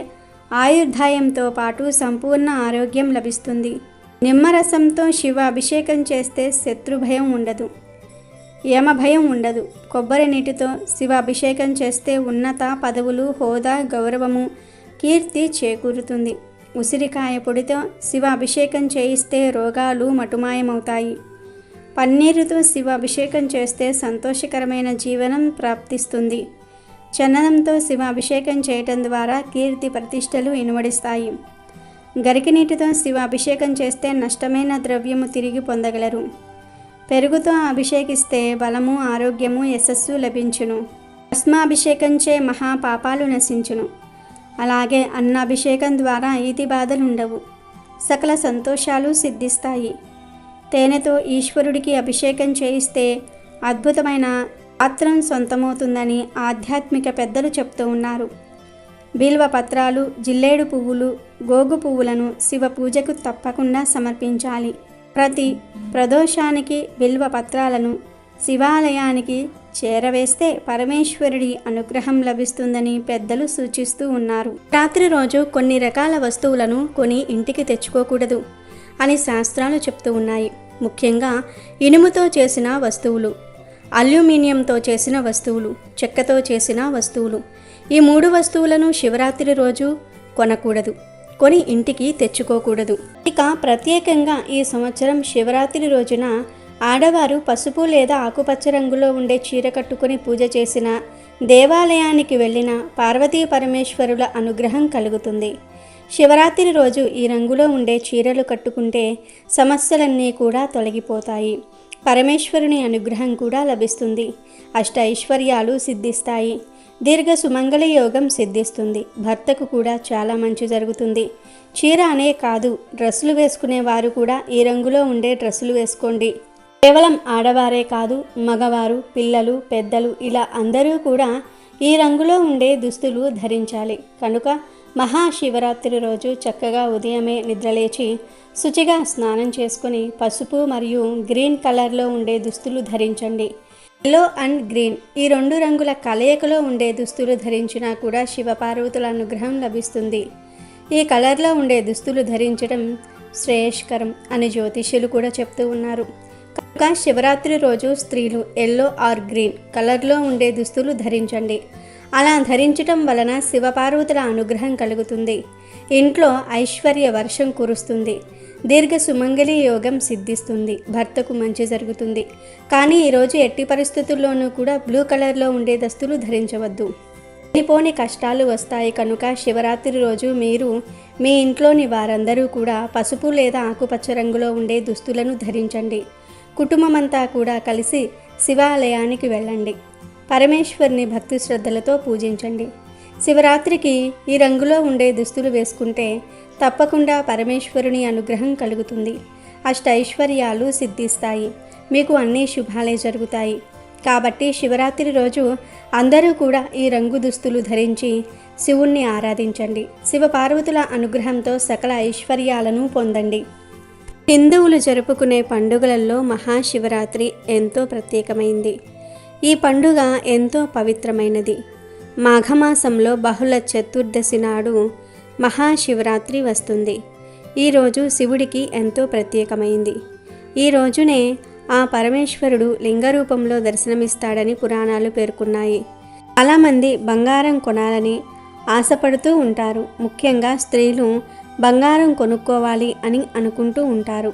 Speaker 2: ఆయుర్దాయంతో పాటు సంపూర్ణ ఆరోగ్యం లభిస్తుంది. నిమ్మరసంతో శివ అభిషేకం చేస్తే శత్రుభయం ఉండదు, యమభయం ఉండదు. కొబ్బరి నీటితో శివ అభిషేకం చేస్తే ఉన్నత పదవులు, హోదా, గౌరవము, కీర్తి చేకూరుతుంది. ఉసిరికాయ పొడితో శివ అభిషేకం చేయిస్తే రోగాలు మటుమాయమవుతాయి. పన్నీరుతో శివ అభిషేకం చేస్తే సంతోషకరమైన జీవనం ప్రాప్తిస్తుంది. చందనంతో శివ అభిషేకం చేయటం ద్వారా కీర్తి ప్రతిష్టలు ఇనుమడిస్తాయి. గరికి నీటితో శివ అభిషేకం చేస్తే నష్టమైన ద్రవ్యము తిరిగి పొందగలరు. పెరుగుతో అభిషేకిస్తే బలము, ఆరోగ్యము, యశస్సు లభించును. భస్మాభిషేకంచే మహాపాపాలు నశించును. అలాగే అన్నాభిషేకం ద్వారా ఈతి బాధలుండవు. సకల సంతోషాలు సిద్ధిస్తాయి. తేనెతో ఈశ్వరుడికి అభిషేకం చేయిస్తే అద్భుతమైన పాత్రం సొంతమవుతుందని ఆధ్యాత్మిక పెద్దలు చెప్తూ ఉన్నారు. బిల్వ పత్రాలు, జిల్లేడు పువ్వులు, గోగు పువ్వులను శివ పూజకు తప్పకుండా సమర్పించాలి. ప్రతి ప్రదోషానికి బిల్వ పత్రాలను శివాలయానికి చేరవేస్తే పరమేశ్వరుడి అనుగ్రహం లభిస్తుందని పెద్దలు సూచిస్తూ ఉన్నారు. రాత్రి రోజు కొన్ని రకాల వస్తువులను కొని ఇంటికి తెచ్చుకోకూడదు అని శాస్త్రాలు చెప్తూ ఉన్నాయి. ముఖ్యంగా ఇనుముతో చేసిన వస్తువులు. అల్యూమినియంతో చేసిన వస్తువులు, చెక్కతో చేసిన వస్తువులు. ఈ 3 వస్తువులను శివరాత్రి రోజు కొనకూడదు, కొని ఇంటికి తెచ్చుకోకూడదు. ఇక ప్రత్యేకంగా ఈ సంవత్సరం శివరాత్రి రోజున ఆడవారు పసుపు లేదా ఆకుపచ్చ రంగులో ఉండే చీర కట్టుకుని పూజ చేసిన, దేవాలయానికి వెళ్ళిన పార్వతీ పరమేశ్వరుల అనుగ్రహం కలుగుతుంది. శివరాత్రి రోజు ఈ రంగులో ఉండే చీరలు కట్టుకుంటే సమస్యలన్నీ కూడా తొలగిపోతాయి. పరమేశ్వరుని అనుగ్రహం కూడా లభిస్తుంది. అష్ట ఐశ్వర్యాలు సిద్ధిస్తాయి. దీర్ఘ సుమంగళ యోగం సిద్ధిస్తుంది. భర్తకు కూడా చాలా మంచి జరుగుతుంది. చీర అనే కాదు, డ్రెస్సులు వేసుకునే వారు కూడా ఈ రంగులో ఉండే డ్రెస్సులు వేసుకోండి. కేవలం ఆడవారే కాదు, మగవారు, పిల్లలు, పెద్దలు ఇలా అందరూ కూడా ఈ రంగులో ఉండే దుస్తులు ధరించాలి. కనుక మహాశివరాత్రి రోజు చక్కగా ఉదయమే నిద్రలేచి శుచిగా స్నానం చేసుకుని పసుపు మరియు గ్రీన్ కలర్లో ఉండే దుస్తులు ధరించండి. ఎల్లో అండ్ గ్రీన్ ఈ 2 రంగుల కలయికలో ఉండే దుస్తులు ధరించినా కూడా శివపార్వతుల అనుగ్రహం లభిస్తుంది. ఈ కలర్లో ఉండే దుస్తులు ధరించడం శ్రేయస్కరం అని జ్యోతిష్యులు కూడా చెప్తూ ఉన్నారు. కనుక శివరాత్రి రోజు స్త్రీలు ఎల్లో ఆర్ గ్రీన్ కలర్లో ఉండే దుస్తులు ధరించండి. అలా ధరించటం వలన శివపార్వతుల అనుగ్రహం కలుగుతుంది. ఇంట్లో ఐశ్వర్య వర్షం కురుస్తుంది. దీర్ఘ సుమంగళి యోగం సిద్ధిస్తుంది. భర్తకు మంచి జరుగుతుంది. కానీ ఈరోజు ఎట్టి పరిస్థితుల్లోనూ కూడా బ్లూ కలర్లో ఉండే దుస్తులు ధరించవద్దు. లేనిపోని కష్టాలు వస్తాయి. కనుక శివరాత్రి రోజు మీరు మీ ఇంట్లోని వారందరూ కూడా పసుపు లేదా ఆకుపచ్చ రంగులో ఉండే దుస్తులను ధరించండి. కుటుంబమంతా కూడా కలిసి శివాలయానికి వెళ్ళండి. పరమేశ్వరుని భక్తి శ్రద్ధలతో పూజించండి. శివరాత్రికి ఈ రంగులో ఉండే దుస్తులు వేసుకుంటే తప్పకుండా పరమేశ్వరుని అనుగ్రహం కలుగుతుంది. అష్ట ఐశ్వర్యాలు సిద్ధిస్తాయి. మీకు అన్ని శుభాలే జరుగుతాయి. కాబట్టి శివరాత్రి రోజు అందరూ కూడా ఈ రంగు దుస్తులు ధరించి శివుణ్ణి ఆరాధించండి. శివపార్వతుల అనుగ్రహంతో సకల ఐశ్వర్యాలను పొందండి. హిందువులు జరుపుకునే పండుగలలో మహాశివరాత్రి ఎంతో ప్రత్యేకమైంది. ఈ పండుగ ఎంతో పవిత్రమైనది. మాఘమాసంలో బహుళ చతుర్దశి నాడు మహాశివరాత్రి వస్తుంది. ఈరోజు శివుడికి ఎంతో ప్రత్యేకమైంది. ఈ రోజునే ఆ పరమేశ్వరుడు లింగరూపంలో దర్శనమిస్తాడని పురాణాలు పేర్కొన్నాయి. చాలామంది బంగారం కొనాలని ఆశపడుతూ ఉంటారు. ముఖ్యంగా స్త్రీలు బంగారం కొనుక్కోవాలి అని అనుకుంటూ ఉంటారు.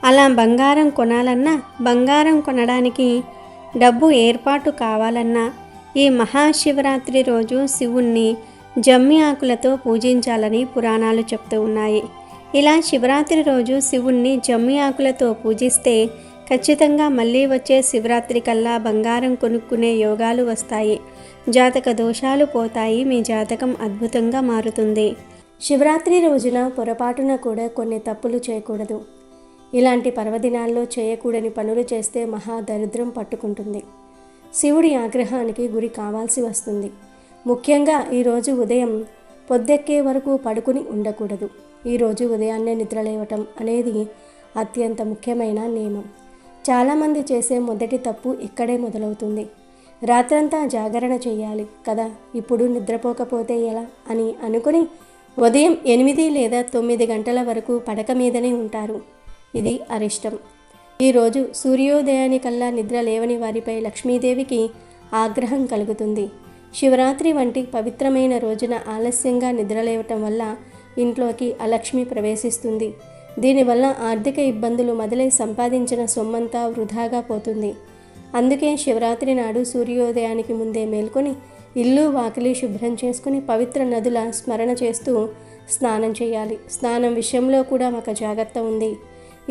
Speaker 2: అలా బంగారం కొనాలన్నా, బంగారం కొనడానికి డబ్బు ఏర్పాటు కావాలన్నా ఈ మహాశివరాత్రి రోజు శివుణ్ణి జమ్మి ఆకులతో పూజించాలని పురాణాలు చెప్తూ ఉన్నాయి. ఇలా శివరాత్రి రోజు శివుణ్ణి జమ్మి ఆకులతో పూజిస్తే ఖచ్చితంగా మళ్ళీ వచ్చే శివరాత్రి కల్లా బంగారం కొనుక్కునే యోగాలు వస్తాయి. జాతక దోషాలు పోతాయి. మీ జాతకం అద్భుతంగా మారుతుంది. శివరాత్రి రోజున పొరపాటున కూడా కొన్ని తప్పులు చేయకూడదు. ఇలాంటి పర్వదినాల్లో చేయకూడని పనులు చేస్తే మహా దరిద్రం పట్టుకుంటుంది. శివుడి ఆగ్రహానికి గురి కావాల్సి వస్తుంది. ముఖ్యంగా ఈరోజు ఉదయం పొద్దెక్కే వరకు పడుకుని ఉండకూడదు. ఈరోజు ఉదయాన్నే నిద్రలేవటం అనేది అత్యంత ముఖ్యమైన నియమం. చాలామంది చేసే మొదటి తప్పు ఇక్కడే మొదలవుతుంది. రాత్రంతా జాగరణ చేయాలి కదా, ఇప్పుడు నిద్రపోకపోతే ఎలా అని అనుకుని ఉదయం 8 లేదా 9 గంటల వరకు పడక మీదనే ఉంటారు. ఇది అరిష్టం. ఈరోజు సూర్యోదయానికల్లా నిద్ర లేవని వారిపై లక్ష్మీదేవికి ఆగ్రహం కలుగుతుంది. శివరాత్రి వంటి పవిత్రమైన రోజున ఆలస్యంగా నిద్రలేవటం వల్ల ఇంట్లోకి అలక్ష్మి ప్రవేశిస్తుంది. దీనివల్ల ఆర్థిక ఇబ్బందులు మొదలై సంపాదించిన సొమ్మంతా వృధాగా పోతుంది. అందుకే శివరాత్రి నాడు సూర్యోదయానికి ముందే మేల్కొని ఇల్లు వాకిలి శుభ్రం చేసుకుని పవిత్ర నదుల స్మరణ చేస్తూ స్నానం చేయాలి. స్నానం విషయంలో కూడా ఒక జాగ్రత్త ఉంది.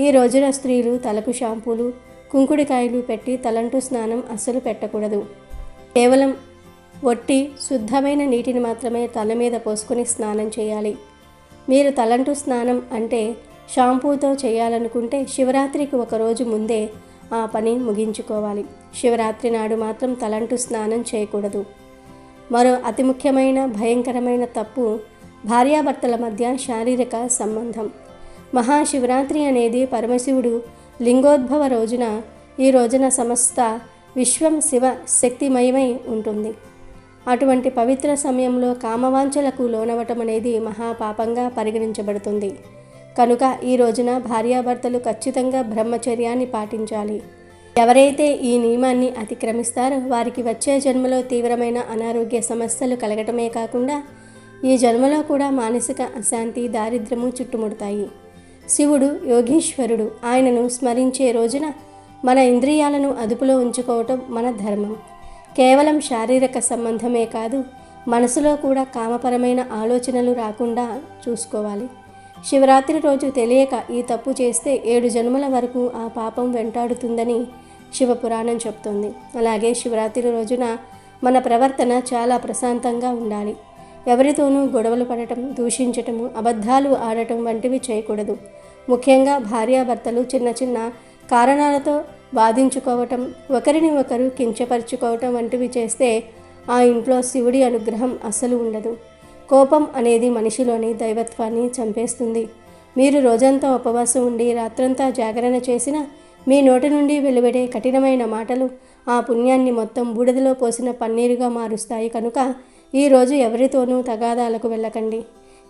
Speaker 2: ఈ రోజున స్త్రీలు తలకు షాంపూలు, కుంకుడికాయలు పెట్టి తలంటు స్నానం అస్సలు పెట్టకూడదు. కేవలం ఒట్టి శుద్ధమైన నీటిని మాత్రమే తల మీద పోసుకొని స్నానం చేయాలి. మీరు తలంటు స్నానం అంటే షాంపూతో చేయాలనుకుంటే శివరాత్రికి ఒకరోజు ముందే ఆ పని ముగించుకోవాలి. శివరాత్రి నాడు మాత్రం తలంటు స్నానం చేయకూడదు. మరో అతి ముఖ్యమైన భయంకరమైన తప్పు భార్యాభర్తల మధ్య శారీరక సంబంధం. మహాశివరాత్రి అనేది పరమశివుడు లింగోద్భవ రోజున. ఈ రోజున సమస్త విశ్వం శివ శక్తిమయమై ఉంటుంది. అటువంటి పవిత్ర సమయంలో కామవాంఛలకు లోనవటం అనేది మహాపాపంగా పరిగణించబడుతుంది. కనుక ఈ రోజున భార్యాభర్తలు ఖచ్చితంగా బ్రహ్మచర్యాన్ని పాటించాలి. ఎవరైతే ఈ నియమాన్ని అతిక్రమిస్తారో వారికి వచ్చే జన్మలో తీవ్రమైన అనారోగ్య సమస్యలు కలగటమే కాకుండా ఈ జన్మలో కూడా మానసిక అశాంతి, దారిద్ర్యము చుట్టుముడతాయి. శివుడు యోగీశ్వరుడు. ఆయనను స్మరించే రోజున మన ఇంద్రియాలను అదుపులో ఉంచుకోవటం మన ధర్మం. కేవలం శారీరక సంబంధమే కాదు, మనసులో కూడా కామపరమైన ఆలోచనలు రాకుండా చూసుకోవాలి. శివరాత్రి రోజు తెలియక ఈ తప్పు చేస్తే 7 జన్మల వరకు ఆ పాపం వెంటాడుతుందని శివపురాణం చెప్తోంది. అలాగే శివరాత్రి రోజున మన ప్రవర్తన చాలా ప్రశాంతంగా ఉండాలి. ఎవరితోనూ గొడవలు పడటం, దూషించటము, అబద్ధాలు ఆడటం వంటివి చేయకూడదు. ముఖ్యంగా భార్యాభర్తలు చిన్న చిన్న కారణాలతో బాధించుకోవటం, ఒకరిని ఒకరు కించపరుచుకోవటం వంటివి చేస్తే ఆ ఇంట్లో శివుడి అనుగ్రహం అస్సలు ఉండదు. కోపం అనేది మనిషిలోని దైవత్వాన్ని చంపేస్తుంది. మీరు రోజంతా ఉపవాసం ఉండి రాత్రంతా జాగరణ చేసినా మీ నోటి నుండి వెలువడే కఠినమైన మాటలు ఆ పుణ్యాన్ని మొత్తం బూడిదలో పోసిన పన్నీరుగా మారుస్తాయి. కనుక ఈరోజు ఎవరితోనూ తగాదాలకు వెళ్ళకండి.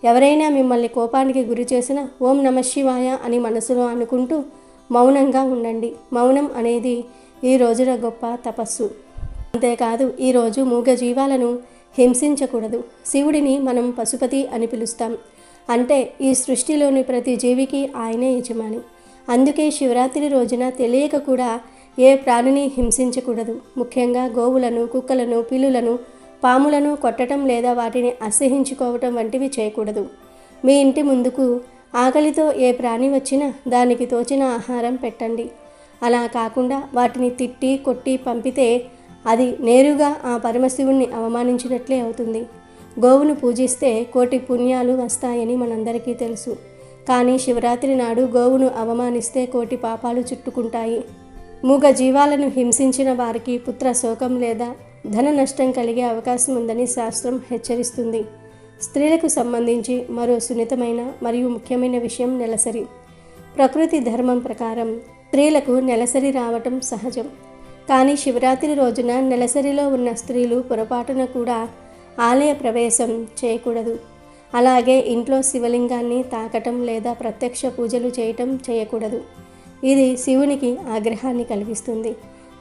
Speaker 2: ఎవరైనా మిమ్మల్ని కోపానికి గురి చేసినా ఓం నమఃశివాయ అని మనసులో అనుకుంటూ మౌనంగా ఉండండి. మౌనం అనేది ఈ రోజున గొప్ప తపస్సు. అంతేకాదు ఈరోజు మూగ జీవాలను హింసించకూడదు. శివుడిని మనం పశుపతి అని పిలుస్తాం. అంటే ఈ సృష్టిలోని ప్రతి జీవికి ఆయనే యజమాని. అందుకే శివరాత్రి రోజున తెలియక కూడా ఏ ప్రాణిని హింసించకూడదు. ముఖ్యంగా గోవులను, కుక్కలను, పిల్లులను, పాములను కొట్టడం లేదా వాటిని అసహించుకోవటం వంటివి చేయకూడదు. మీ ఇంటి ముందుకు ఆకలితో ఏ ప్రాణి వచ్చినా దానికి తోచిన ఆహారం పెట్టండి. అలా కాకుండా వాటిని తిట్టి కొట్టి పంపితే అది నేరుగా ఆ పరమశివుణ్ణి అవమానించినట్లే అవుతుంది. గోవును పూజిస్తే 1,000,000 పుణ్యాలు వస్తాయని మనందరికీ తెలుసు. కానీ శివరాత్రి నాడు గోవును అవమానిస్తే 1,000,000 పాపాలు చుట్టుకుంటాయి. మూగ జీవాలను హింసించిన వారికి పుత్ర శోకం లేదా ధన నష్టం కలిగే అవకాశం ఉందని శాస్త్రం హెచ్చరిస్తుంది. స్త్రీలకు సంబంధించి మరో సున్నితమైన మరియు ముఖ్యమైన విషయం నెలసరి. ప్రకృతి ధర్మం ప్రకారం స్త్రీలకు నెలసరి రావటం సహజం. కానీ శివరాత్రి రోజున నెలసరిలో ఉన్న స్త్రీలు పొరపాటున కూడా ఆలయ ప్రవేశం చేయకూడదు. అలాగే ఇంట్లో శివలింగాన్ని తాకటం లేదా ప్రత్యక్ష పూజలు చేయకూడదు. ఇది శివునికి ఆగ్రహాన్ని కలిగిస్తుంది.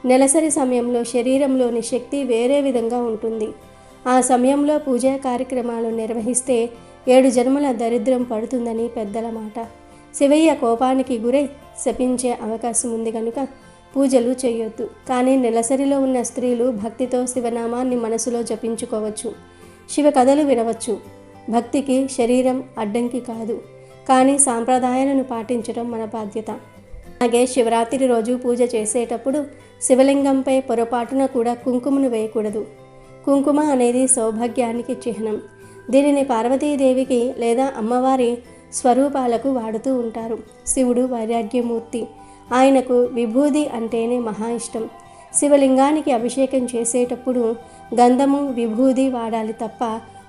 Speaker 2: నెలసరి సమయంలో శరీరంలోని శక్తి వేరే విధంగా ఉంటుంది. ఆ సమయంలో పూజా కార్యక్రమాలు నిర్వహిస్తే 7 జన్మల దరిద్రం పడుతుందని పెద్దల మాట. శివయ్య కోపానికి గురై శపించే అవకాశం ఉంది కనుక పూజలు చేయొద్దు. కానీ నెలసరిలో ఉన్న స్త్రీలు భక్తితో శివనామాన్ని మనసులో జపించుకోవచ్చు. శివ కథలు వినవచ్చు. భక్తికి శరీరం అడ్డంకి కాదు. కానీ సాంప్రదాయాలను పాటించడం మన బాధ్యత. అలాగే శివరాత్రి రోజు పూజ చేసేటప్పుడు శివలింగంపై పొరపాటున కూడా కుంకుమను వేయకూడదు. కుంకుమ అనేది సౌభాగ్యానికి చిహ్నం. దీనిని పార్వతీదేవికి లేదా అమ్మవారి స్వరూపాలకు వాడుతూ ఉంటారు. శివుడు వైరాగ్యమూర్తి. ఆయనకు విభూది అంటేనే మహా ఇష్టం. శివలింగానికి అభిషేకం చేసేటప్పుడు గంధము, విభూది వాడాలి తప్ప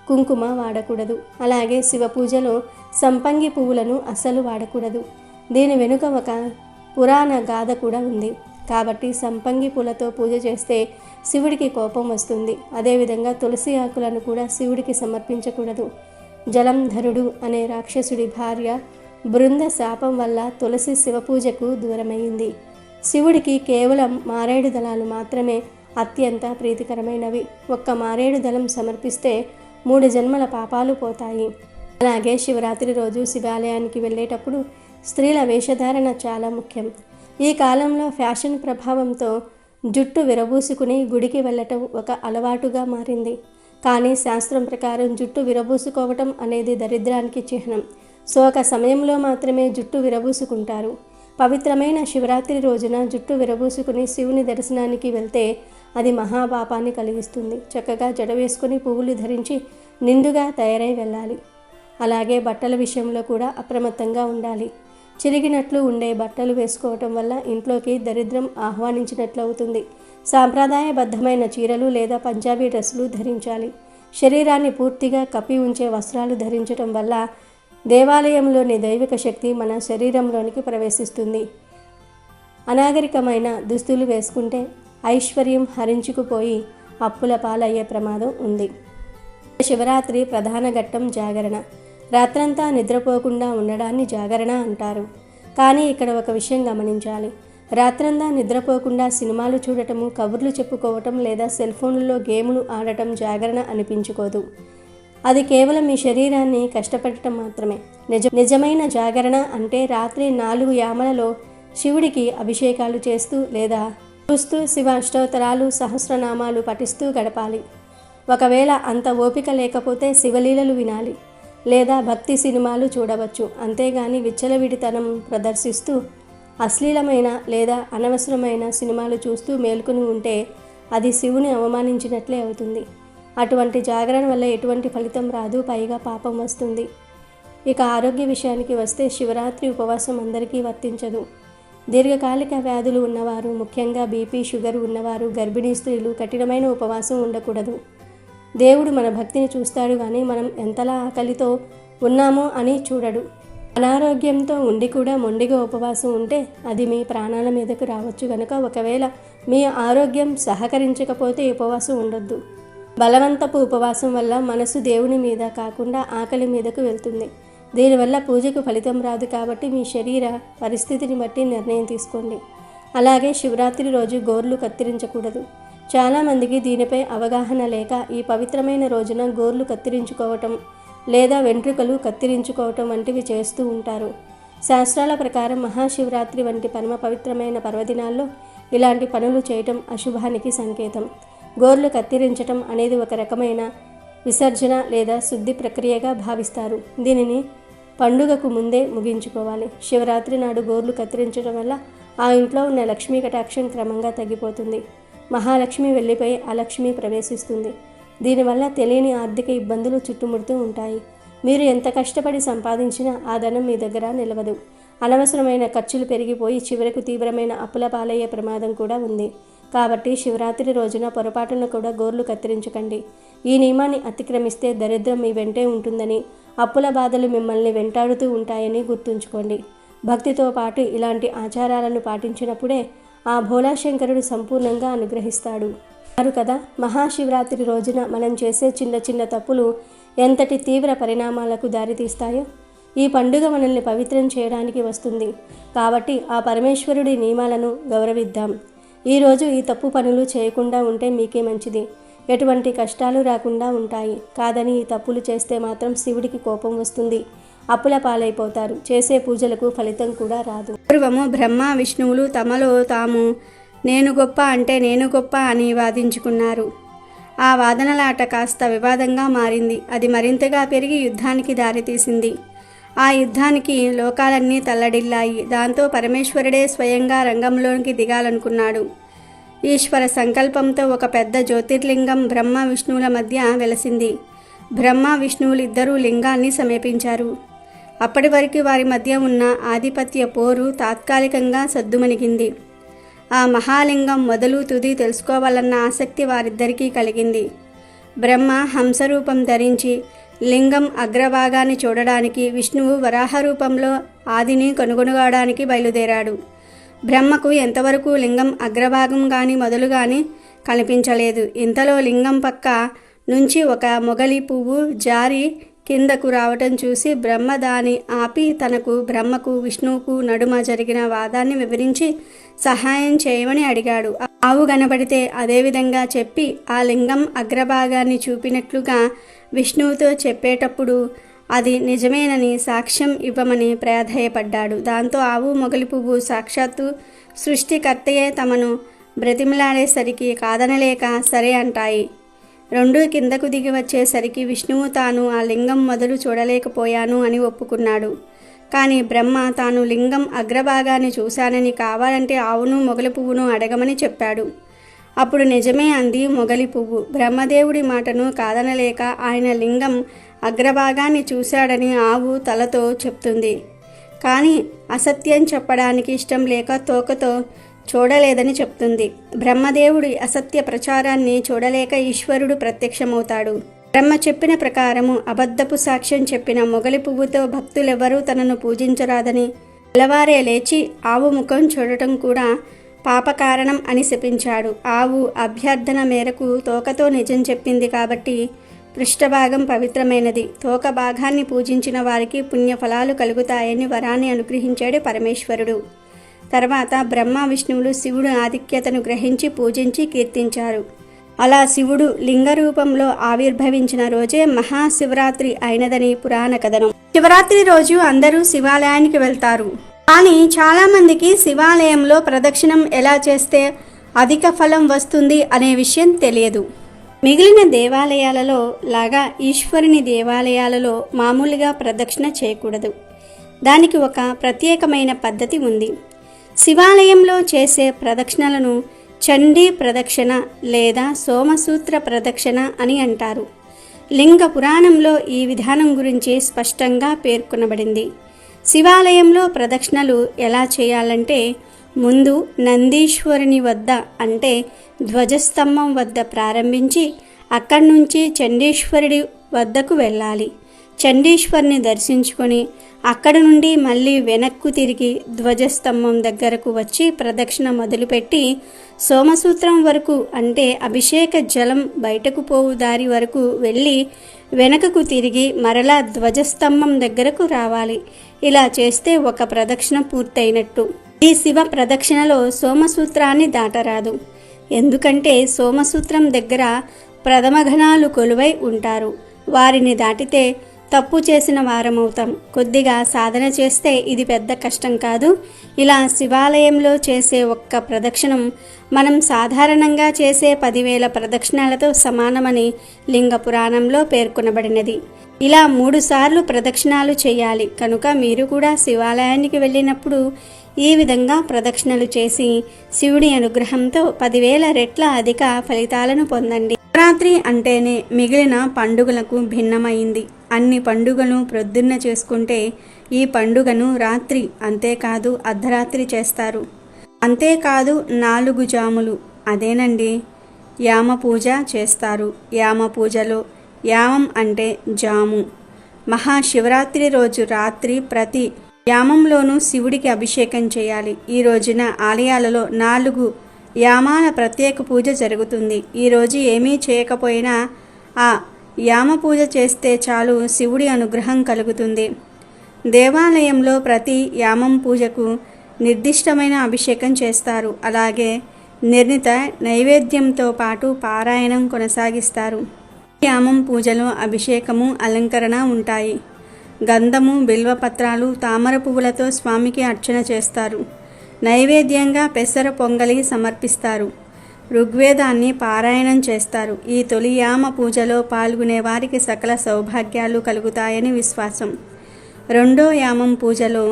Speaker 2: కుంకుమ వాడకూడదు. అలాగే శివ పూజలో సంపంగి పువ్వులను అస్సలు వాడకూడదు. దీని వెనుక ఒక పురాణ గాథ కూడా ఉంది. కాబట్టి సంపంగి పూలతో పూజ చేస్తే శివుడికి కోపం వస్తుంది. అదేవిధంగా తులసి ఆకులను కూడా శివుడికి సమర్పించకూడదు. జలంధరుడు అనే రాక్షసుడి భార్య బృంద శాపం వల్ల తులసి శివపూజకు దూరమైంది. శివుడికి కేవలం మారేడు దళాలు మాత్రమే అత్యంత ప్రీతికరమైనవి. ఒక్క మారేడు దళం సమర్పిస్తే 3 జన్మల పాపాలు పోతాయి. అలాగే శివరాత్రి రోజు శివాలయానికి వెళ్ళేటప్పుడు స్త్రీల వేషధారణ చాలా ముఖ్యం. ఈ కాలంలో ఫ్యాషన్ ప్రభావంతో జుట్టు విరబూసుకుని గుడికి వెళ్ళటం ఒక అలవాటుగా మారింది. కానీ శాస్త్రం ప్రకారం జుట్టు విరబూసుకోవటం అనేది దరిద్రానికి చిహ్నం. సో ఒక సమయంలో మాత్రమే జుట్టు విరబూసుకుంటారు. పవిత్రమైన శివరాత్రి రోజున జుట్టు విరబూసుకుని శివుని దర్శనానికి వెళ్తే అది మహాపాపాన్ని కలిగిస్తుంది. చక్కగా జడ వేసుకుని పువ్వులు ధరించి నిండుగా తయారై వెళ్ళాలి. అలాగే బట్టల విషయంలో కూడా అప్రమత్తంగా ఉండాలి. చిరిగినట్లు ఉండే బట్టలు వేసుకోవటం వల్ల ఇంట్లోకి దరిద్రం ఆహ్వానించినట్లు అవుతుంది. సాంప్రదాయబద్ధమైన చీరలు లేదా పంజాబీ డ్రెస్సులు ధరించాలి. శరీరాన్ని పూర్తిగా కప్పి ఉంచే వస్త్రాలు ధరించటం వల్ల దేవాలయంలోని దైవిక శక్తి మన శరీరంలోనికి ప్రవేశిస్తుంది. అనాగరికమైన దుస్తులు వేసుకుంటే ఐశ్వర్యం హరించుకుపోయి అప్పుల పాలయ్యే ప్రమాదం ఉంది. శివరాత్రి ప్రధాన ఘట్టం జాగరణ. రాత్రంతా నిద్రపోకుండా ఉండడాన్ని జాగరణ అంటారు. కానీ ఇక్కడ ఒక విషయం గమనించాలి. రాత్రంతా నిద్రపోకుండా సినిమాలు చూడటము, కబుర్లు చెప్పుకోవటం లేదా సెల్ ఫోన్లలో గేములు ఆడటం జాగరణ అనిపించుకోదు. అది కేవలం మీ శరీరాన్ని కష్టపెట్టడం మాత్రమే. నిజమైన జాగరణ అంటే రాత్రి 4 యామలలో శివుడికి అభిషేకాలు చేస్తూ లేదా చూస్తూ శివ అష్టోత్తరాలు, సహస్రనామాలు పఠిస్తూ గడపాలి. ఒకవేళ అంత ఓపిక లేకపోతే శివలీలలు వినాలి లేదా భక్తి సినిమాలు చూడవచ్చు. అంతేగాని విచ్చలవిడితనం ప్రదర్శిస్తూ అశ్లీలమైన లేదా అనవసరమైన సినిమాలు చూస్తూ మేలుకుని ఉంటే అది శివుని అవమానించినట్లే అవుతుంది. అటువంటి జాగరణ వల్ల ఎటువంటి ఫలితం రాదు, పైగా పాపం వస్తుంది. ఇక ఆరోగ్య విషయానికి వస్తే శివరాత్రి ఉపవాసం అందరికీ వర్తించదు. దీర్ఘకాలిక వ్యాధులు ఉన్నవారు, ముఖ్యంగా బీపీ, షుగర్ ఉన్నవారు, గర్భిణీ స్త్రీలు కఠినమైన ఉపవాసం ఉండకూడదు. దేవుడు మన భక్తిని చూస్తాడు కానీ మనం ఎంతలా ఆకలితో ఉన్నామో అని చూడడు. అనారోగ్యంతో ఉండి కూడా మొండిగా ఉపవాసం ఉంటే అది మీ ప్రాణాల మీదకు రావచ్చు. కనుక ఒకవేళ మీ ఆరోగ్యం సహకరించకపోతే ఉపవాసం ఉండొద్దు. బలవంతపు ఉపవాసం వల్ల మనసు దేవుని మీద కాకుండా ఆకలి మీదకు వెళ్తుంది. దీనివల్ల పూజకు ఫలితం రాదు. కాబట్టి మీ శరీర పరిస్థితిని బట్టి నిర్ణయం తీసుకోండి. అలాగే శివరాత్రి రోజు గోర్లు కత్తిరించకూడదు. చాలామందికి దీనిపై అవగాహన లేక ఈ పవిత్రమైన రోజున గోర్లు కత్తిరించుకోవటం లేదా వెంట్రుకలు కత్తిరించుకోవటం వంటివి చేస్తూ ఉంటారు. శాస్త్రాల ప్రకారం మహాశివరాత్రి వంటి పరమ పవిత్రమైన పర్వదినాల్లో ఇలాంటి పనులు చేయటం అశుభానికి సంకేతం. గోర్లు కత్తిరించటం అనేది ఒక రకమైన విసర్జన లేదా శుద్ధి ప్రక్రియగా భావిస్తారు. దీనిని పండుగకు ముందే ముగించుకోవాలి. శివరాత్రి నాడు గోర్లు కత్తిరించడం వల్ల ఆ ఇంట్లో ఉన్న లక్ష్మీ కటాక్షం క్రమంగా తగ్గిపోతుంది. మహాలక్ష్మి వెళ్ళిపోయి అలక్ష్మి ప్రవేశిస్తుంది. దీనివల్ల తెలియని ఆర్థిక ఇబ్బందులు చుట్టుముడుతూ ఉంటాయి. మీరు ఎంత కష్టపడి సంపాదించినా ఆ ధనం మీ దగ్గర నిలవదు. అనవసరమైన ఖర్చులు పెరిగిపోయి చివరకు తీవ్రమైన అప్పుల పాలయ్యే ప్రమాదం కూడా ఉంది. కాబట్టి శివరాత్రి రోజున పొరపాటున కూడా గోర్లు కత్తిరించకండి. ఈ నియమాన్ని అతిక్రమిస్తే దరిద్రం మీ వెంటే ఉంటుందని, అప్పుల బాధలు మిమ్మల్ని వెంటాడుతూ ఉంటాయని గుర్తుంచుకోండి. భక్తితో పాటు ఇలాంటి ఆచారాలను పాటించినప్పుడే ఆ భోళాశంకరుడు సంపూర్ణంగా అనుగ్రహిస్తాడు కదా. మహాశివరాత్రి రోజున మనం చేసే చిన్న చిన్న తప్పులు ఎంతటి తీవ్ర పరిణామాలకు దారితీస్తాయో. ఈ పండుగ మనల్ని పవిత్రం చేయడానికి వస్తుంది. కాబట్టి ఆ పరమేశ్వరుడి నియమాలను గౌరవిద్దాం. ఈరోజు ఈ తప్పు పనులు చేయకుండా ఉంటే మీకే మంచిది. ఎటువంటి కష్టాలు రాకుండా ఉంటాయి. కాదని ఈ తప్పులు చేస్తే మాత్రం శివుడికి కోపం వస్తుంది. అప్పుల పాలైపోతారు. చేసే పూజలకు ఫలితం కూడా రాదు. పూర్వము బ్రహ్మ, విష్ణువులు తమలో తాము నేను గొప్ప అంటే నేను గొప్ప అని వాదించుకున్నారు. ఆ వాదనలాట కాస్త వివాదంగా మారింది. అది మరింతగా పెరిగి యుద్ధానికి దారితీసింది. ఆ యుద్ధానికి లోకాలన్నీ తల్లడిల్లాయి. దాంతో పరమేశ్వరుడే స్వయంగా రంగంలోనికి దిగాలనుకున్నాడు. ఈశ్వర సంకల్పంతో ఒక పెద్ద జ్యోతిర్లింగం బ్రహ్మ విష్ణువుల మధ్య వెలసింది. బ్రహ్మ విష్ణువులు ఇద్దరూ లింగాన్ని సమీపించారు. అప్పటి వరకు వారి మధ్య ఉన్న ఆధిపత్య పోరు తాత్కాలికంగా సద్దుమణిగింది. ఆ మహాలింగం మొదలు తుది తెలుసుకోవాలన్న ఆసక్తి వారిద్దరికీ కలిగింది. బ్రహ్మ హంసరూపం ధరించి లింగం అగ్రభాగాన్ని చూడడానికి, విష్ణువు వరాహ రూపంలో ఆదిని కనుగొనడానికి బయలుదేరాడు. బ్రహ్మకు ఎంతవరకు లింగం అగ్రభాగం కానీ మొదలు కానీ కనిపించలేదు. ఇంతలో లింగం పక్క నుంచి ఒక మొగలి పువ్వు జారి కిందకు రావటం చూసి బ్రహ్మ దాని ఆపి బ్రహ్మకు విష్ణువుకు నడుమ జరిగిన వాదాన్ని వివరించి సహాయం చేయమని అడిగాడు. ఆవు కనబడితే అదేవిధంగా చెప్పి ఆ లింగం అగ్రభాగాన్ని చూపినట్లుగా విష్ణువుతో చెప్పేటప్పుడు అది నిజమేనని సాక్ష్యం ఇవ్వమని ప్రాధేయపడ్డాడు. దాంతో ఆవు మొగలి పువ్వు సాక్షాత్తు సృష్టికర్తయే తమను బ్రతిమలాడేసరికి కాదనలేక సరే అంటాయి. రెండూ కిందకు దిగి వచ్చేసరికి విష్ణువు తాను ఆ లింగం మొదలు చూడలేకపోయాను అని ఒప్పుకున్నాడు. కానీ బ్రహ్మ తాను లింగం అగ్రభాగాన్ని చూశానని, కావాలంటే ఆవును మొగలి పువ్వును అడగమని చెప్పాడు. అప్పుడు నిజమే అంది మొగలి పువ్వు. బ్రహ్మదేవుడి మాటను కాదనలేక ఆయన లింగం అగ్రభాగాన్ని చూశాడని ఆవు తలతో చెప్తుంది. కానీ అసత్యం చెప్పడానికి ఇష్టం లేక తోకతో చూడలేదని చెప్తుంది. బ్రహ్మదేవుడి అసత్య ప్రచారాన్ని చూడలేక ఈశ్వరుడు ప్రత్యక్షమవుతాడు. బ్రహ్మ చెప్పిన ప్రకారము అబద్ధపు సాక్ష్యం చెప్పిన మొగలి పువ్వుతో భక్తులెవరూ తనను పూజించరాదని, తెల్లవారే లేచి ఆవు ముఖం చూడటం కూడా పాపకారణం అని శపించాడు. ఆవు అభ్యర్థన మేరకు తోకతో నిజం చెప్పింది కాబట్టి పృష్ఠభాగం పవిత్రమైనది. తోక భాగాన్ని పూజించిన వారికి పుణ్యఫలాలు కలుగుతాయని వరాన్ని అనుగ్రహించాడు పరమేశ్వరుడు. తర్వాత బ్రహ్మ విష్ణువులు శివుడు ఆధిక్యతను గ్రహించి పూజించి కీర్తించారు. అలా శివుడు లింగ రూపంలో ఆవిర్భవించిన రోజే మహాశివరాత్రి అయినదని పురాణ కథనం. శివరాత్రి రోజు అందరూ శివాలయానికి వెళ్తారు. కానీ చాలామందికి శివాలయంలో ప్రదక్షిణం ఎలా చేస్తే అధిక ఫలం వస్తుంది అనే విషయం తెలియదు. మిగిలిన దేవాలయాలలో లాగా ఈశ్వరుని దేవాలయాలలో మామూలుగా ప్రదక్షిణ చేయకూడదు. దానికి ఒక ప్రత్యేకమైన పద్ధతి ఉంది. శివాలయంలో చేసే ప్రదక్షిణలను చండీ ప్రదక్షిణ లేదా సోమసూత్ర ప్రదక్షిణ అని అంటారు. లింగ పురాణంలో ఈ విధానం గురించి స్పష్టంగా పేర్కొనబడింది. శివాలయంలో ప్రదక్షిణలు ఎలా చేయాలంటే, ముందు నందీశ్వరుని వద్ద అంటే ధ్వజస్తంభం వద్ద ప్రారంభించి అక్కడి నుంచి చండీశ్వరుడి వద్దకు వెళ్ళాలి. చండీశ్వరుని దర్శించుకొని అక్కడ నుండి మళ్ళీ వెనక్కు తిరిగి ధ్వజస్తంభం దగ్గరకు వచ్చి ప్రదక్షిణ మొదలుపెట్టి సోమసూత్రం వరకు అంటే అభిషేక జలం బయటకు పోవు దారి వరకు వెళ్ళి వెనకకు తిరిగి మరలా ధ్వజస్తంభం దగ్గరకు రావాలి. ఇలా చేస్తే ఒక ప్రదక్షిణ పూర్తయినట్టు. ఈ శివ ప్రదక్షిణలో సోమసూత్రాన్ని దాటరాదు. ఎందుకంటే సోమసూత్రం దగ్గర ప్రథమఘనాలు కొలువై ఉంటారు. వారిని దాటితే తప్పు చేసిన వారమవుతాం. కొద్దిగా సాధన చేస్తే ఇది పెద్ద కష్టం కాదు. ఇలా శివాలయంలో చేసే ఒక్క ప్రదక్షిణం మనం సాధారణంగా చేసే 10,000 ప్రదక్షిణాలతో సమానమని లింగ పురాణంలో పేర్కొనబడినది. ఇలా 3 సార్లు ప్రదక్షిణాలు చేయాలి. కనుక మీరు కూడా శివాలయానికి వెళ్ళినప్పుడు ఈ విధంగా ప్రదక్షిణలు చేసి శివుడి అనుగ్రహంతో 10,000 రెట్ల అధిక ఫలితాలను పొందండి. శివరాత్రి అంటేనే మిగిలిన పండుగలకు భిన్నమైంది. అన్ని పండుగలు ప్రొద్దున్న చేసుకుంటే ఈ పండుగను రాత్రి అంతేకాదు అర్ధరాత్రి చేస్తారు. అంతేకాదు 4 జాములు అదేనండి యామ పూజ చేస్తారు. యామ పూజలో యామం అంటే జాము. మహాశివరాత్రి రోజు రాత్రి ప్రతి యామంలోనూ శివుడికి అభిషేకం చేయాలి. ఈ రోజున ఆలయాలలో 4 యామాల ప్రత్యేక పూజ జరుగుతుంది. ఈరోజు ఏమీ చేయకపోయినా ఆ యామ పూజ చేస్తే చాలు శివుడి అనుగ్రహం కలుగుతుంది. దేవాలయంలో ప్రతి యామం పూజకు నిర్దిష్టమైన అభిషేకం చేస్తారు. అలాగే నిర్ణీత నైవేద్యంతో పాటు పారాయణం కొనసాగిస్తారు. యామం పూజలో అభిషేకము అలంకరణ ఉంటాయి. గంధము, బిల్వపత్రాలు, తామర పువ్వులతో స్వామికి అర్చన చేస్తారు. నైవేద్యంగా పెసర పొంగలి సమర్పిస్తారు. ఋగ్వేదాన్ని పారాయణం చేస్తారు. ఈ తొలి యామ పూజలో పాల్గొనే వారికి సకల సౌభాగ్యాలు కలుగుతాయని విశ్వాసం. రెండో యామం పూజలో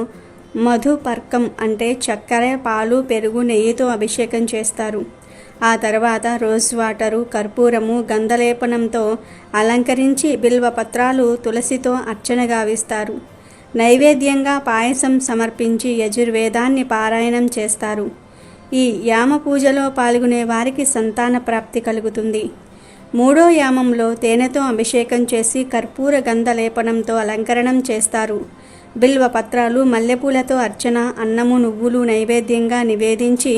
Speaker 2: మధుపర్కం అంటే చక్కెర, పాలు, పెరుగు, నెయ్యితో అభిషేకం చేస్తారు. ఆ తర్వాత రోజ్ వాటరు, కర్పూరము, గంధలేపనంతో అలంకరించి బిల్వపత్రాలు, తులసితో అర్చన గావిస్తారు. నైవేద్యంగా పాయసం సమర్పించి యజుర్వేదాన్ని పారాయణం చేస్తారు. ఈ యామ పూజలో పాల్గొనే వారికి సంతాన ప్రాప్తి కలుగుతుంది. మూడో యామంలో తేనెతో అభిషేకం చేసి కర్పూర గంధలేపనంతో అలంకరణం చేస్తారు. బిల్వపత్రాలు, మల్లెపూలతో అర్చన, అన్నము, నువ్వులు నైవేద్యంగా నివేదించి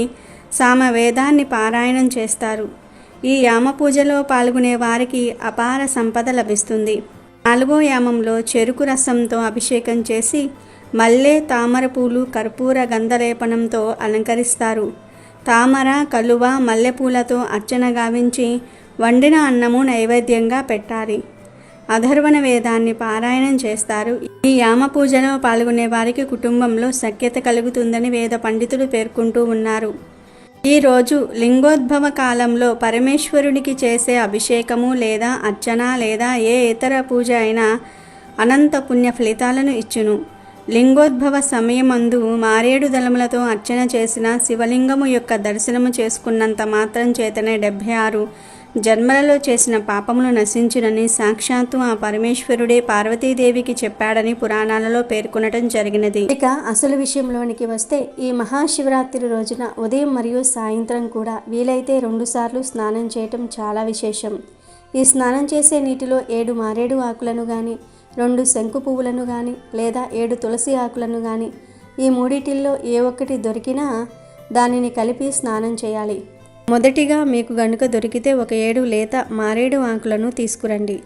Speaker 2: సామవేదాన్ని పారాయణం చేస్తారు. ఈ యామ పూజలో పాల్గొనే వారికి అపార సంపద లభిస్తుంది. నాలుగో యామంలో చెరుకు రసంతో అభిషేకం చేసి మల్లె, తామర పూలు, కర్పూర గంధలేపనంతో అలంకరిస్తారు. తామర, కలువ, మల్లెపూలతో అర్చన గావించి వండిన అన్నము నైవేద్యంగా పెట్టాలి. అధర్వణ వేదాన్ని పారాయణం చేస్తారు. ఈ యామ పూజలో పాల్గొనే వారికి కుటుంబంలో సఖ్యత కలుగుతుందని వేద పండితులు పేర్కొంటూ ఉన్నారు. ఈరోజు లింగోద్భవ కాలంలో పరమేశ్వరునికి చేసే అభిషేకము లేదా అర్చన లేదా ఏ ఇతర పూజ అయినా అనంత పుణ్య ఫలితాలను ఇచ్చును. లింగోద్భవ సమయమందు మారేడు దళములతో అర్చన చేసిన శివలింగము యొక్క దర్శనము చేసుకున్నంత మాత్రం చేతనే 76 జన్మలలో చేసిన పాపములు నశించునని సాక్షాత్తు ఆ పరమేశ్వరుడే పార్వతీదేవికి చెప్పాడని పురాణాలలో పేర్కొనటం జరిగినది. ఇక అసలు విషయంలోనికి వస్తే ఈ మహాశివరాత్రి రోజున ఉదయం మరియు సాయంత్రం కూడా వీలైతే 2 సార్లు స్నానం చేయటం చాలా విశేషం. ఈ స్నానం చేసే నీటిలో 7 మారేడు ఆకులను కానీ, 2 శంకు పువ్వులను కానీ లేదా 7 తులసి ఆకులను కానీ, ఈ మూడిటిల్లో ఏ ఒక్కటి దొరికినా దానిని కలిపి స్నానం చేయాలి. మొదటిగా మీకు గనుక దొరికితే ఒక 7 లేత మారేడు ఆకులను తీసుకురండి.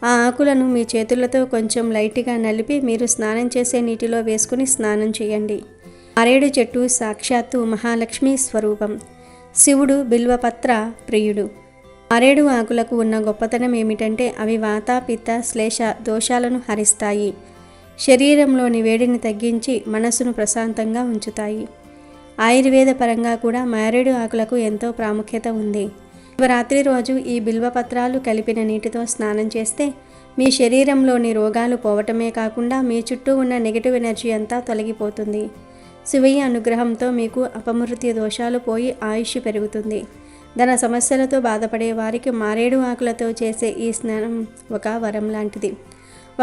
Speaker 2: ఆ ఆకులను మీ చేతులతో కొంచెం లైట్గా నలిపి మీరు స్నానం చేసే నీటిలో వేసుకుని స్నానం చేయండి. మారేడు చెట్టు సాక్షాత్తు మహాలక్ష్మి స్వరూపం. శివుడు బిల్వపత్ర ప్రియుడు. మారేడు ఆకులకు ఉన్న గొప్పతనం ఏమిటంటే అవి వాత, పిత్త, శ్లేష దోషాలను హరిస్తాయి. శరీరంలోని వేడిని తగ్గించి మనసును ప్రశాంతంగా ఉంచుతాయి. ఆయుర్వేద పరంగా కూడా మారేడు ఆకులకు ఎంతో ప్రాముఖ్యత ఉంది. శివరాత్రి రోజు ఈ బిల్వపత్రాలు కలిపిన నీటితో స్నానం చేస్తే మీ శరీరంలోని రోగాలు పోవటమే కాకుండా మీ చుట్టూ ఉన్న నెగిటివ్ ఎనర్జీ అంతా తొలగిపోతుంది. శివయ్య అనుగ్రహంతో మీకు అపమృత్యు దోషాలు పోయి ఆయుష్ పెరుగుతుంది. ధన సమస్యలతో బాధపడే వారికి మారేడు ఆకులతో చేసే ఈ స్నానం ఒక వరం లాంటిది.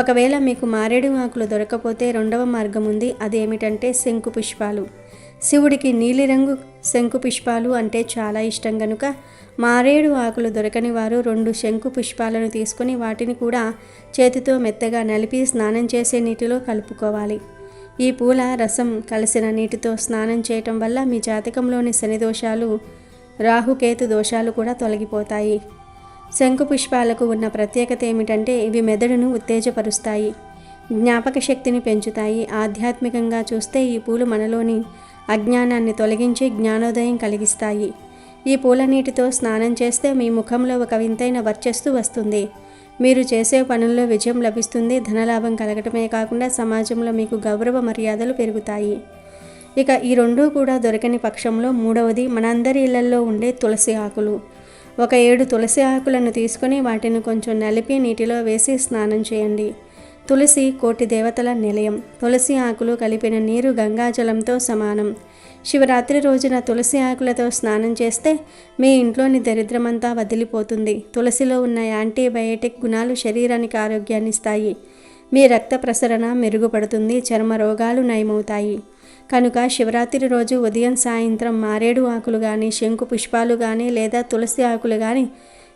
Speaker 2: ఒకవేళ మీకు మారేడు ఆకులు దొరకపోతే రెండవ మార్గం ఉంది. అదేమిటంటే శంకు పుష్పాలు. శివుడికి నీలిరంగు శంకు పుష్పాలు అంటే చాలా ఇష్టం కనుక మారేడు ఆకులు దొరకని వారు 2 శంకు పుష్పాలను తీసుకుని వాటిని కూడా చేతితో మెత్తగా నలిపి స్నానం చేసే నీటిలో కలుపుకోవాలి. ఈ పూల రసం కలిసిన నీటితో స్నానం చేయటం వల్ల మీ జాతకంలోని శని దోషాలు, రాహుకేతు దోషాలు కూడా తొలగిపోతాయి. శంకు పుష్పాలకు ఉన్న ప్రత్యేకత ఏమిటంటే ఇవి మెదడును ఉత్తేజపరుస్తాయి, జ్ఞాపక శక్తిని పెంచుతాయి. ఆధ్యాత్మికంగా చూస్తే ఈ పూలు మనలోని అజ్ఞానాన్ని తొలగించి జ్ఞానోదయం కలిగిస్తాయి. ఈ పూల నీటితో స్నానం చేస్తే మీ ముఖంలో ఒక వింతైన వర్చస్సు వస్తుంది. మీరు చేసే పనుల్లో విజయం లభిస్తుంది. ధనలాభం కలగటమే కాకుండా సమాజంలో మీకు గౌరవ మర్యాదలు పెరుగుతాయి. ఇక ఈ రెండూ కూడా దొరకని పక్షంలో మూడవది మనందరి ఇళ్లల్లో ఉండే తులసి ఆకులు. ఒక 7 తులసి ఆకులను తీసుకొని వాటిని కొంచెం నలిపి నీటిలో వేసి స్నానం చేయండి. తులసి కోటి దేవతల నిలయం. తులసి ఆకులు కలిపిన నీరు గంగాజలంతో సమానం. శివరాత్రి రోజున తులసి ఆకులతో స్నానం చేస్తే మీ ఇంట్లోని దరిద్రమంతా వదిలిపోతుంది. తులసిలో ఉన్న యాంటీబయాటిక్ గుణాలు శరీరానికి ఆరోగ్యాన్ని ఇస్తాయి. మీ రక్త ప్రసరణ మెరుగుపడుతుంది. చర్మ రోగాలు నయమవుతాయి. కనుక శివరాత్రి రోజు ఉదయం సాయంత్రం మారేడు ఆకులు కానీ, శంకు పుష్పాలు కానీ లేదా తులసి ఆకులు కానీ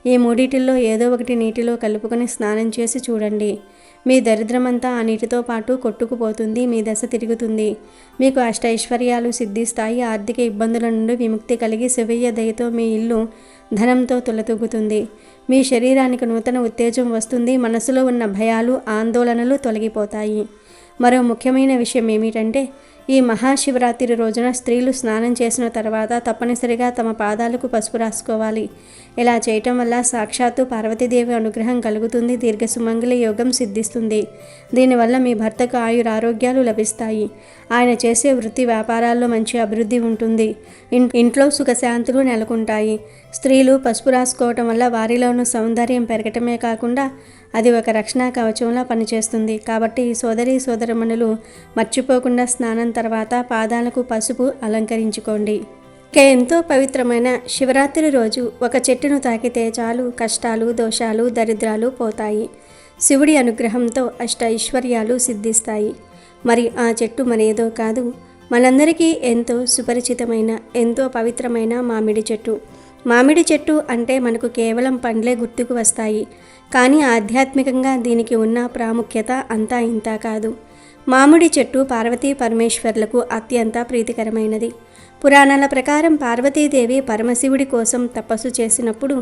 Speaker 2: ఈ మూడిటిల్లో ఏదో ఒకటి నీటిలో కలుపుకొని స్నానం చేసి చూడండి. మీ దరిద్రమంతా ఆ నీటితో పాటు కొట్టుకుపోతుంది. మీ దశ తిరుగుతుంది. మీకు అష్టైశ్వర్యాలు సిద్ధిస్తాయి. ఆర్థిక ఇబ్బందుల నుండి విముక్తి కలిగి శివయ్య దయతో మీ ఇల్లు ధనంతో తులతూగుతుంది. మీ శరీరానికి నూతన ఉత్తేజం వస్తుంది. మనసులో ఉన్న భయాలు, ఆందోళనలు తొలగిపోతాయి. మరో ముఖ్యమైన విషయం ఏమిటంటే ఈ మహాశివరాత్రి రోజున స్త్రీలు స్నానం చేసిన తర్వాత తప్పనిసరిగా తమ పాదాలకు పసుపు రాసుకోవాలి. ఇలా చేయటం వల్ల సాక్షాత్తు పార్వతీదేవి అనుగ్రహం కలుగుతుంది. దీర్ఘ సుమంగళి యోగం సిద్ధిస్తుంది. దీనివల్ల మీ భర్తకు ఆయురారోగ్యాలు లభిస్తాయి. ఆయన చేసే వృత్తి వ్యాపారాల్లో మంచి అభివృద్ధి ఉంటుంది. ఇంట్లో సుఖశాంతులు నెలకొంటాయి. స్త్రీలు పసుపు రాసుకోవటం వల్ల వారిలోనూ సౌందర్యం పెరగటమే కాకుండా అది ఒక రక్షణ కవచంలా పనిచేస్తుంది. కాబట్టి ఈ సోదరీమణులు మర్చిపోకుండా స్నానం తర్వాత పాదాలకు పసుపు అలంకరించుకోండి. ఇక ఎంతో పవిత్రమైన శివరాత్రి రోజు ఒక చెట్టును తాకితే చాలు కష్టాలు, దోషాలు, దరిద్రాలు పోతాయి. శివుడి అనుగ్రహంతో అష్ట ఐశ్వర్యాలు సిద్ధిస్తాయి. మరి ఆ చెట్టు మరేదో కాదు, మనందరికీ ఎంతో సుపరిచితమైన, ఎంతో పవిత్రమైన మామిడి చెట్టు. మామిడి చెట్టు అంటే మనకు కేవలం పండ్లే గుర్తుకు వస్తాయి. కానీ ఆధ్యాత్మికంగా దీనికి ఉన్న ప్రాముఖ్యత అంతా ఇంతా కాదు. మామిడి చెట్టు పార్వతీ పరమేశ్వర్లకు అత్యంత ప్రీతికరమైనది. పురాణాల ప్రకారం పార్వతీదేవి పరమశివుడి కోసం తపస్సు చేసినప్పుడు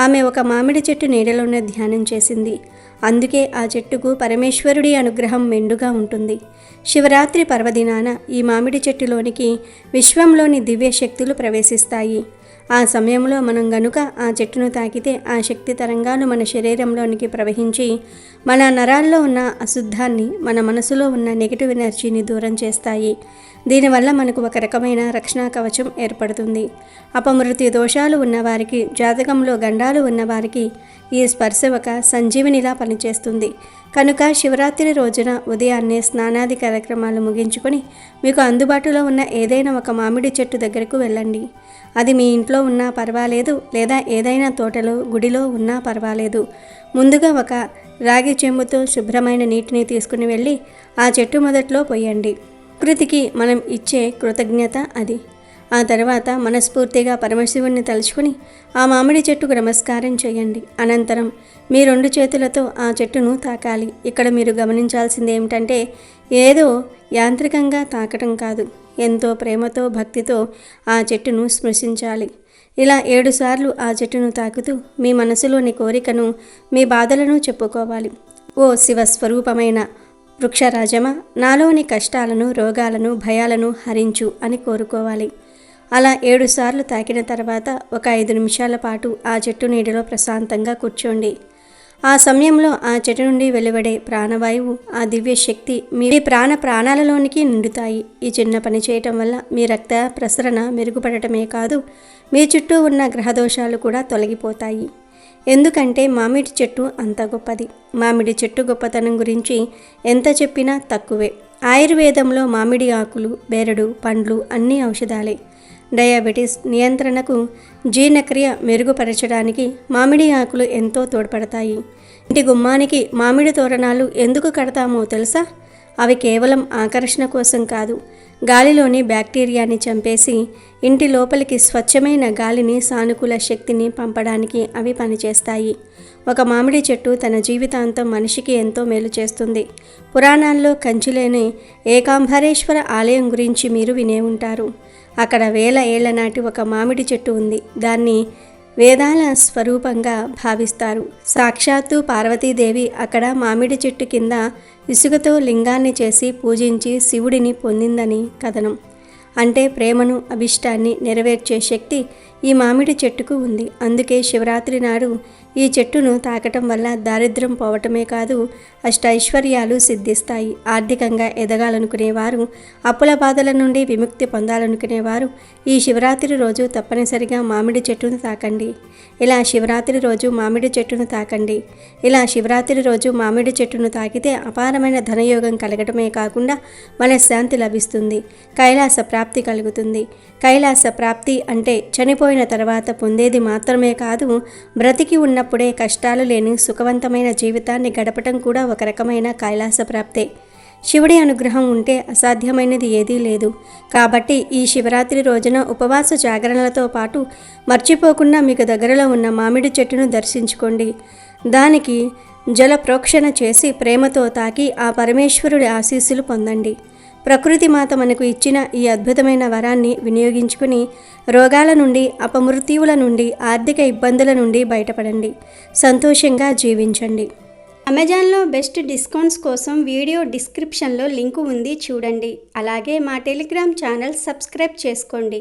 Speaker 2: ఆమె ఒక మామిడి చెట్టు నీడలోనే ధ్యానం చేసింది. అందుకే ఆ చెట్టుకు పరమేశ్వరుడి అనుగ్రహం మెండుగా ఉంటుంది. శివరాత్రి పర్వదినాన ఈ మామిడి చెట్టులోనికి విశ్వంలోని దివ్య శక్తులు ప్రవేశిస్తాయి. ఆ సమయంలో మనం గనుక ఆ చెట్టును తాకితే ఆ శక్తి తరంగాలు మన శరీరంలోనికి ప్రవహించి మన నరాల్లో ఉన్న అశుద్ధాన్ని, మన మనసులో ఉన్న నెగిటివ్ ఎనర్జీని దూరం చేస్తాయి. దీనివల్ల మనకు ఒక రకమైన రక్షణ కవచం ఏర్పడుతుంది. అపమృత్యు దోషాలు ఉన్నవారికి, జాతకంలో గండాలు ఉన్నవారికి ఈ స్పర్శ ఒక సంజీవినిలా పనిచేస్తుంది. కనుక శివరాత్రి రోజున ఉదయాన్నే స్నానాది కార్యక్రమాలు ముగించుకొని మీకు అందుబాటులో ఉన్న ఏదైనా ఒక మామిడి చెట్టు దగ్గరకు వెళ్ళండి. అది మీ ఇంట్లో ఉన్నా పర్వాలేదు, లేదా ఏదైనా తోటలో, గుడిలో ఉన్నా పర్వాలేదు. ముందుగా ఒక రాగి చెంబుతో శుభ్రమైన నీటిని తీసుకుని వెళ్ళి ఆ చెట్టు మొదట్లో పోయండి. ప్రకృతికి మనం ఇచ్చే కృతజ్ఞత అది. ఆ తర్వాత మనస్ఫూర్తిగా పరమశివుణ్ణి తలుచుకుని ఆ మామిడి చెట్టుకు నమస్కారం చేయండి. అనంతరం మీ 2 చేతులతో ఆ చెట్టును తాకాలి. ఇక్కడ మీరు గమనించాల్సింది ఏమిటంటే ఏదో యాంత్రికంగా తాకటం కాదు, ఎంతో ప్రేమతో, భక్తితో ఆ చెట్టును స్పృశించాలి. ఇలా 7 సార్లు ఆ చెట్టును తాకుతూ మీ మనసులోని కోరికను, మీ బాధలను చెప్పుకోవాలి. ఓ శివస్వరూపమైన వృక్షరాజమా, నాలోని కష్టాలను, రోగాలను, భయాలను హరించు అని కోరుకోవాలి. అలా 7 సార్లు తాకిన తర్వాత ఒక 5 నిమిషాల పాటు ఆ చెట్టు నీడలో ప్రశాంతంగా కూర్చోండి. ఆ సమయంలో ఆ చెట్టు నుండి వెలువడే ప్రాణవాయువు, ఆ దివ్య శక్తి మీ ప్రాణాలలోనికి నిండుతాయి. ఈ చిన్న పని చేయటం వల్ల మీ రక్త ప్రసరణ మెరుగుపడటమే కాదు, మీ చుట్టూ ఉన్న గ్రహదోషాలు కూడా తొలగిపోతాయి. ఎందుకంటే మామిడి చెట్టు అంత గొప్పది. మామిడి చెట్టు గొప్పతనం గురించి ఎంత చెప్పినా తక్కువే. ఆయుర్వేదంలో మామిడి ఆకులు, బెరడు, పండ్లు అన్నీ ఔషధాలే. డయాబెటీస్ నియంత్రణకు, జీర్ణక్రియ మెరుగుపరచడానికి మామిడి ఆకులు ఎంతో తోడ్పడతాయి. ఇంటి గుమ్మానికి మామిడి తోరణాలు ఎందుకు కడతామో తెలుసా? అవి కేవలం ఆకర్షణ కోసం కాదు, గాలిలోని బ్యాక్టీరియాని చంపేసి ఇంటి లోపలికి స్వచ్ఛమైన గాలిని, సానుకూల శక్తిని పంపడానికి అవి పనిచేస్తాయి. ఒక మామిడి చెట్టు తన జీవితాంతం మనిషికి ఎంతో మేలు చేస్తుంది. పురాణాల్లో కంచిలోని ఏకాంబరేశ్వర ఆలయం గురించి మీరు వినే ఉంటారు. అక్కడ 1000 ఏళ్ల నాటి ఒక మామిడి చెట్టు ఉంది. దాన్ని వేదాల స్వరూపంగా భావిస్తారు. సాక్షాత్తు పార్వతీదేవి అక్కడ మామిడి చెట్టు కింద ఇసుకతో లింగాన్ని చేసి పూజించి శివుడిని పొందిందని కథనం. అంటే ప్రేమను, అభిష్టాన్ని నెరవేర్చే శక్తి ఈ మామిడి చెట్టుకు ఉంది. అందుకే శివరాత్రి నాడు ఈ చెట్టును తాకటం వల్ల దారిద్ర్యం పోవటమే కాదు, అష్టైశ్వర్యాలు సిద్ధిస్తాయి. ఆర్థికంగా ఎదగాలనుకునేవారు, అప్పుల బాధల నుండి విముక్తి పొందాలనుకునేవారు ఈ శివరాత్రి రోజు తప్పనిసరిగా మామిడి చెట్టును తాకండి. ఇలా శివరాత్రి రోజు మామిడి చెట్టును తాకండి. ఇలా శివరాత్రి రోజు మామిడి చెట్టును తాకితే అపారమైన ధనయోగం కలగటమే కాకుండా మనశ్శాంతి లభిస్తుంది, కైలాస ప్రాప్తి కలుగుతుంది. కైలాస ప్రాప్తి అంటే చనిపోయిన తర్వాత పొందేది మాత్రమే కాదు, బ్రతికి ఉన్నప్పుడే కష్టాలు లేని సుఖవంతమైన జీవితాన్ని గడపటం కూడా ఒక రకమైన కైలాస ప్రాప్తే. శివుడి అనుగ్రహం ఉంటే అసాధ్యమైనది ఏదీ లేదు. కాబట్టి ఈ శివరాత్రి రోజున ఉపవాస జాగరణలతో పాటు మర్చిపోకుండా మీకు దగ్గరలో ఉన్న మామిడి చెట్టును దర్శించుకోండి. దానికి జల ప్రోక్షణ చేసి ప్రేమతో తాకి ఆ పరమేశ్వరుడి ఆశీస్సులు పొందండి. ప్రకృతి మాత మనకు ఇచ్చిన ఈ అద్భుతమైన వరాన్ని వినియోగించుకుని రోగాల నుండి, అపమృత్యువుల నుండి, ఆర్థిక ఇబ్బందుల నుండి బయటపడండి. సంతోషంగా జీవించండి. అమెజాన్లో బెస్ట్ డిస్కౌంట్స్ కోసం వీడియో డిస్క్రిప్షన్లో లింకు ఉంది, చూడండి. అలాగే మా టెలిగ్రామ్ ఛానల్ సబ్స్క్రైబ్ చేసుకోండి.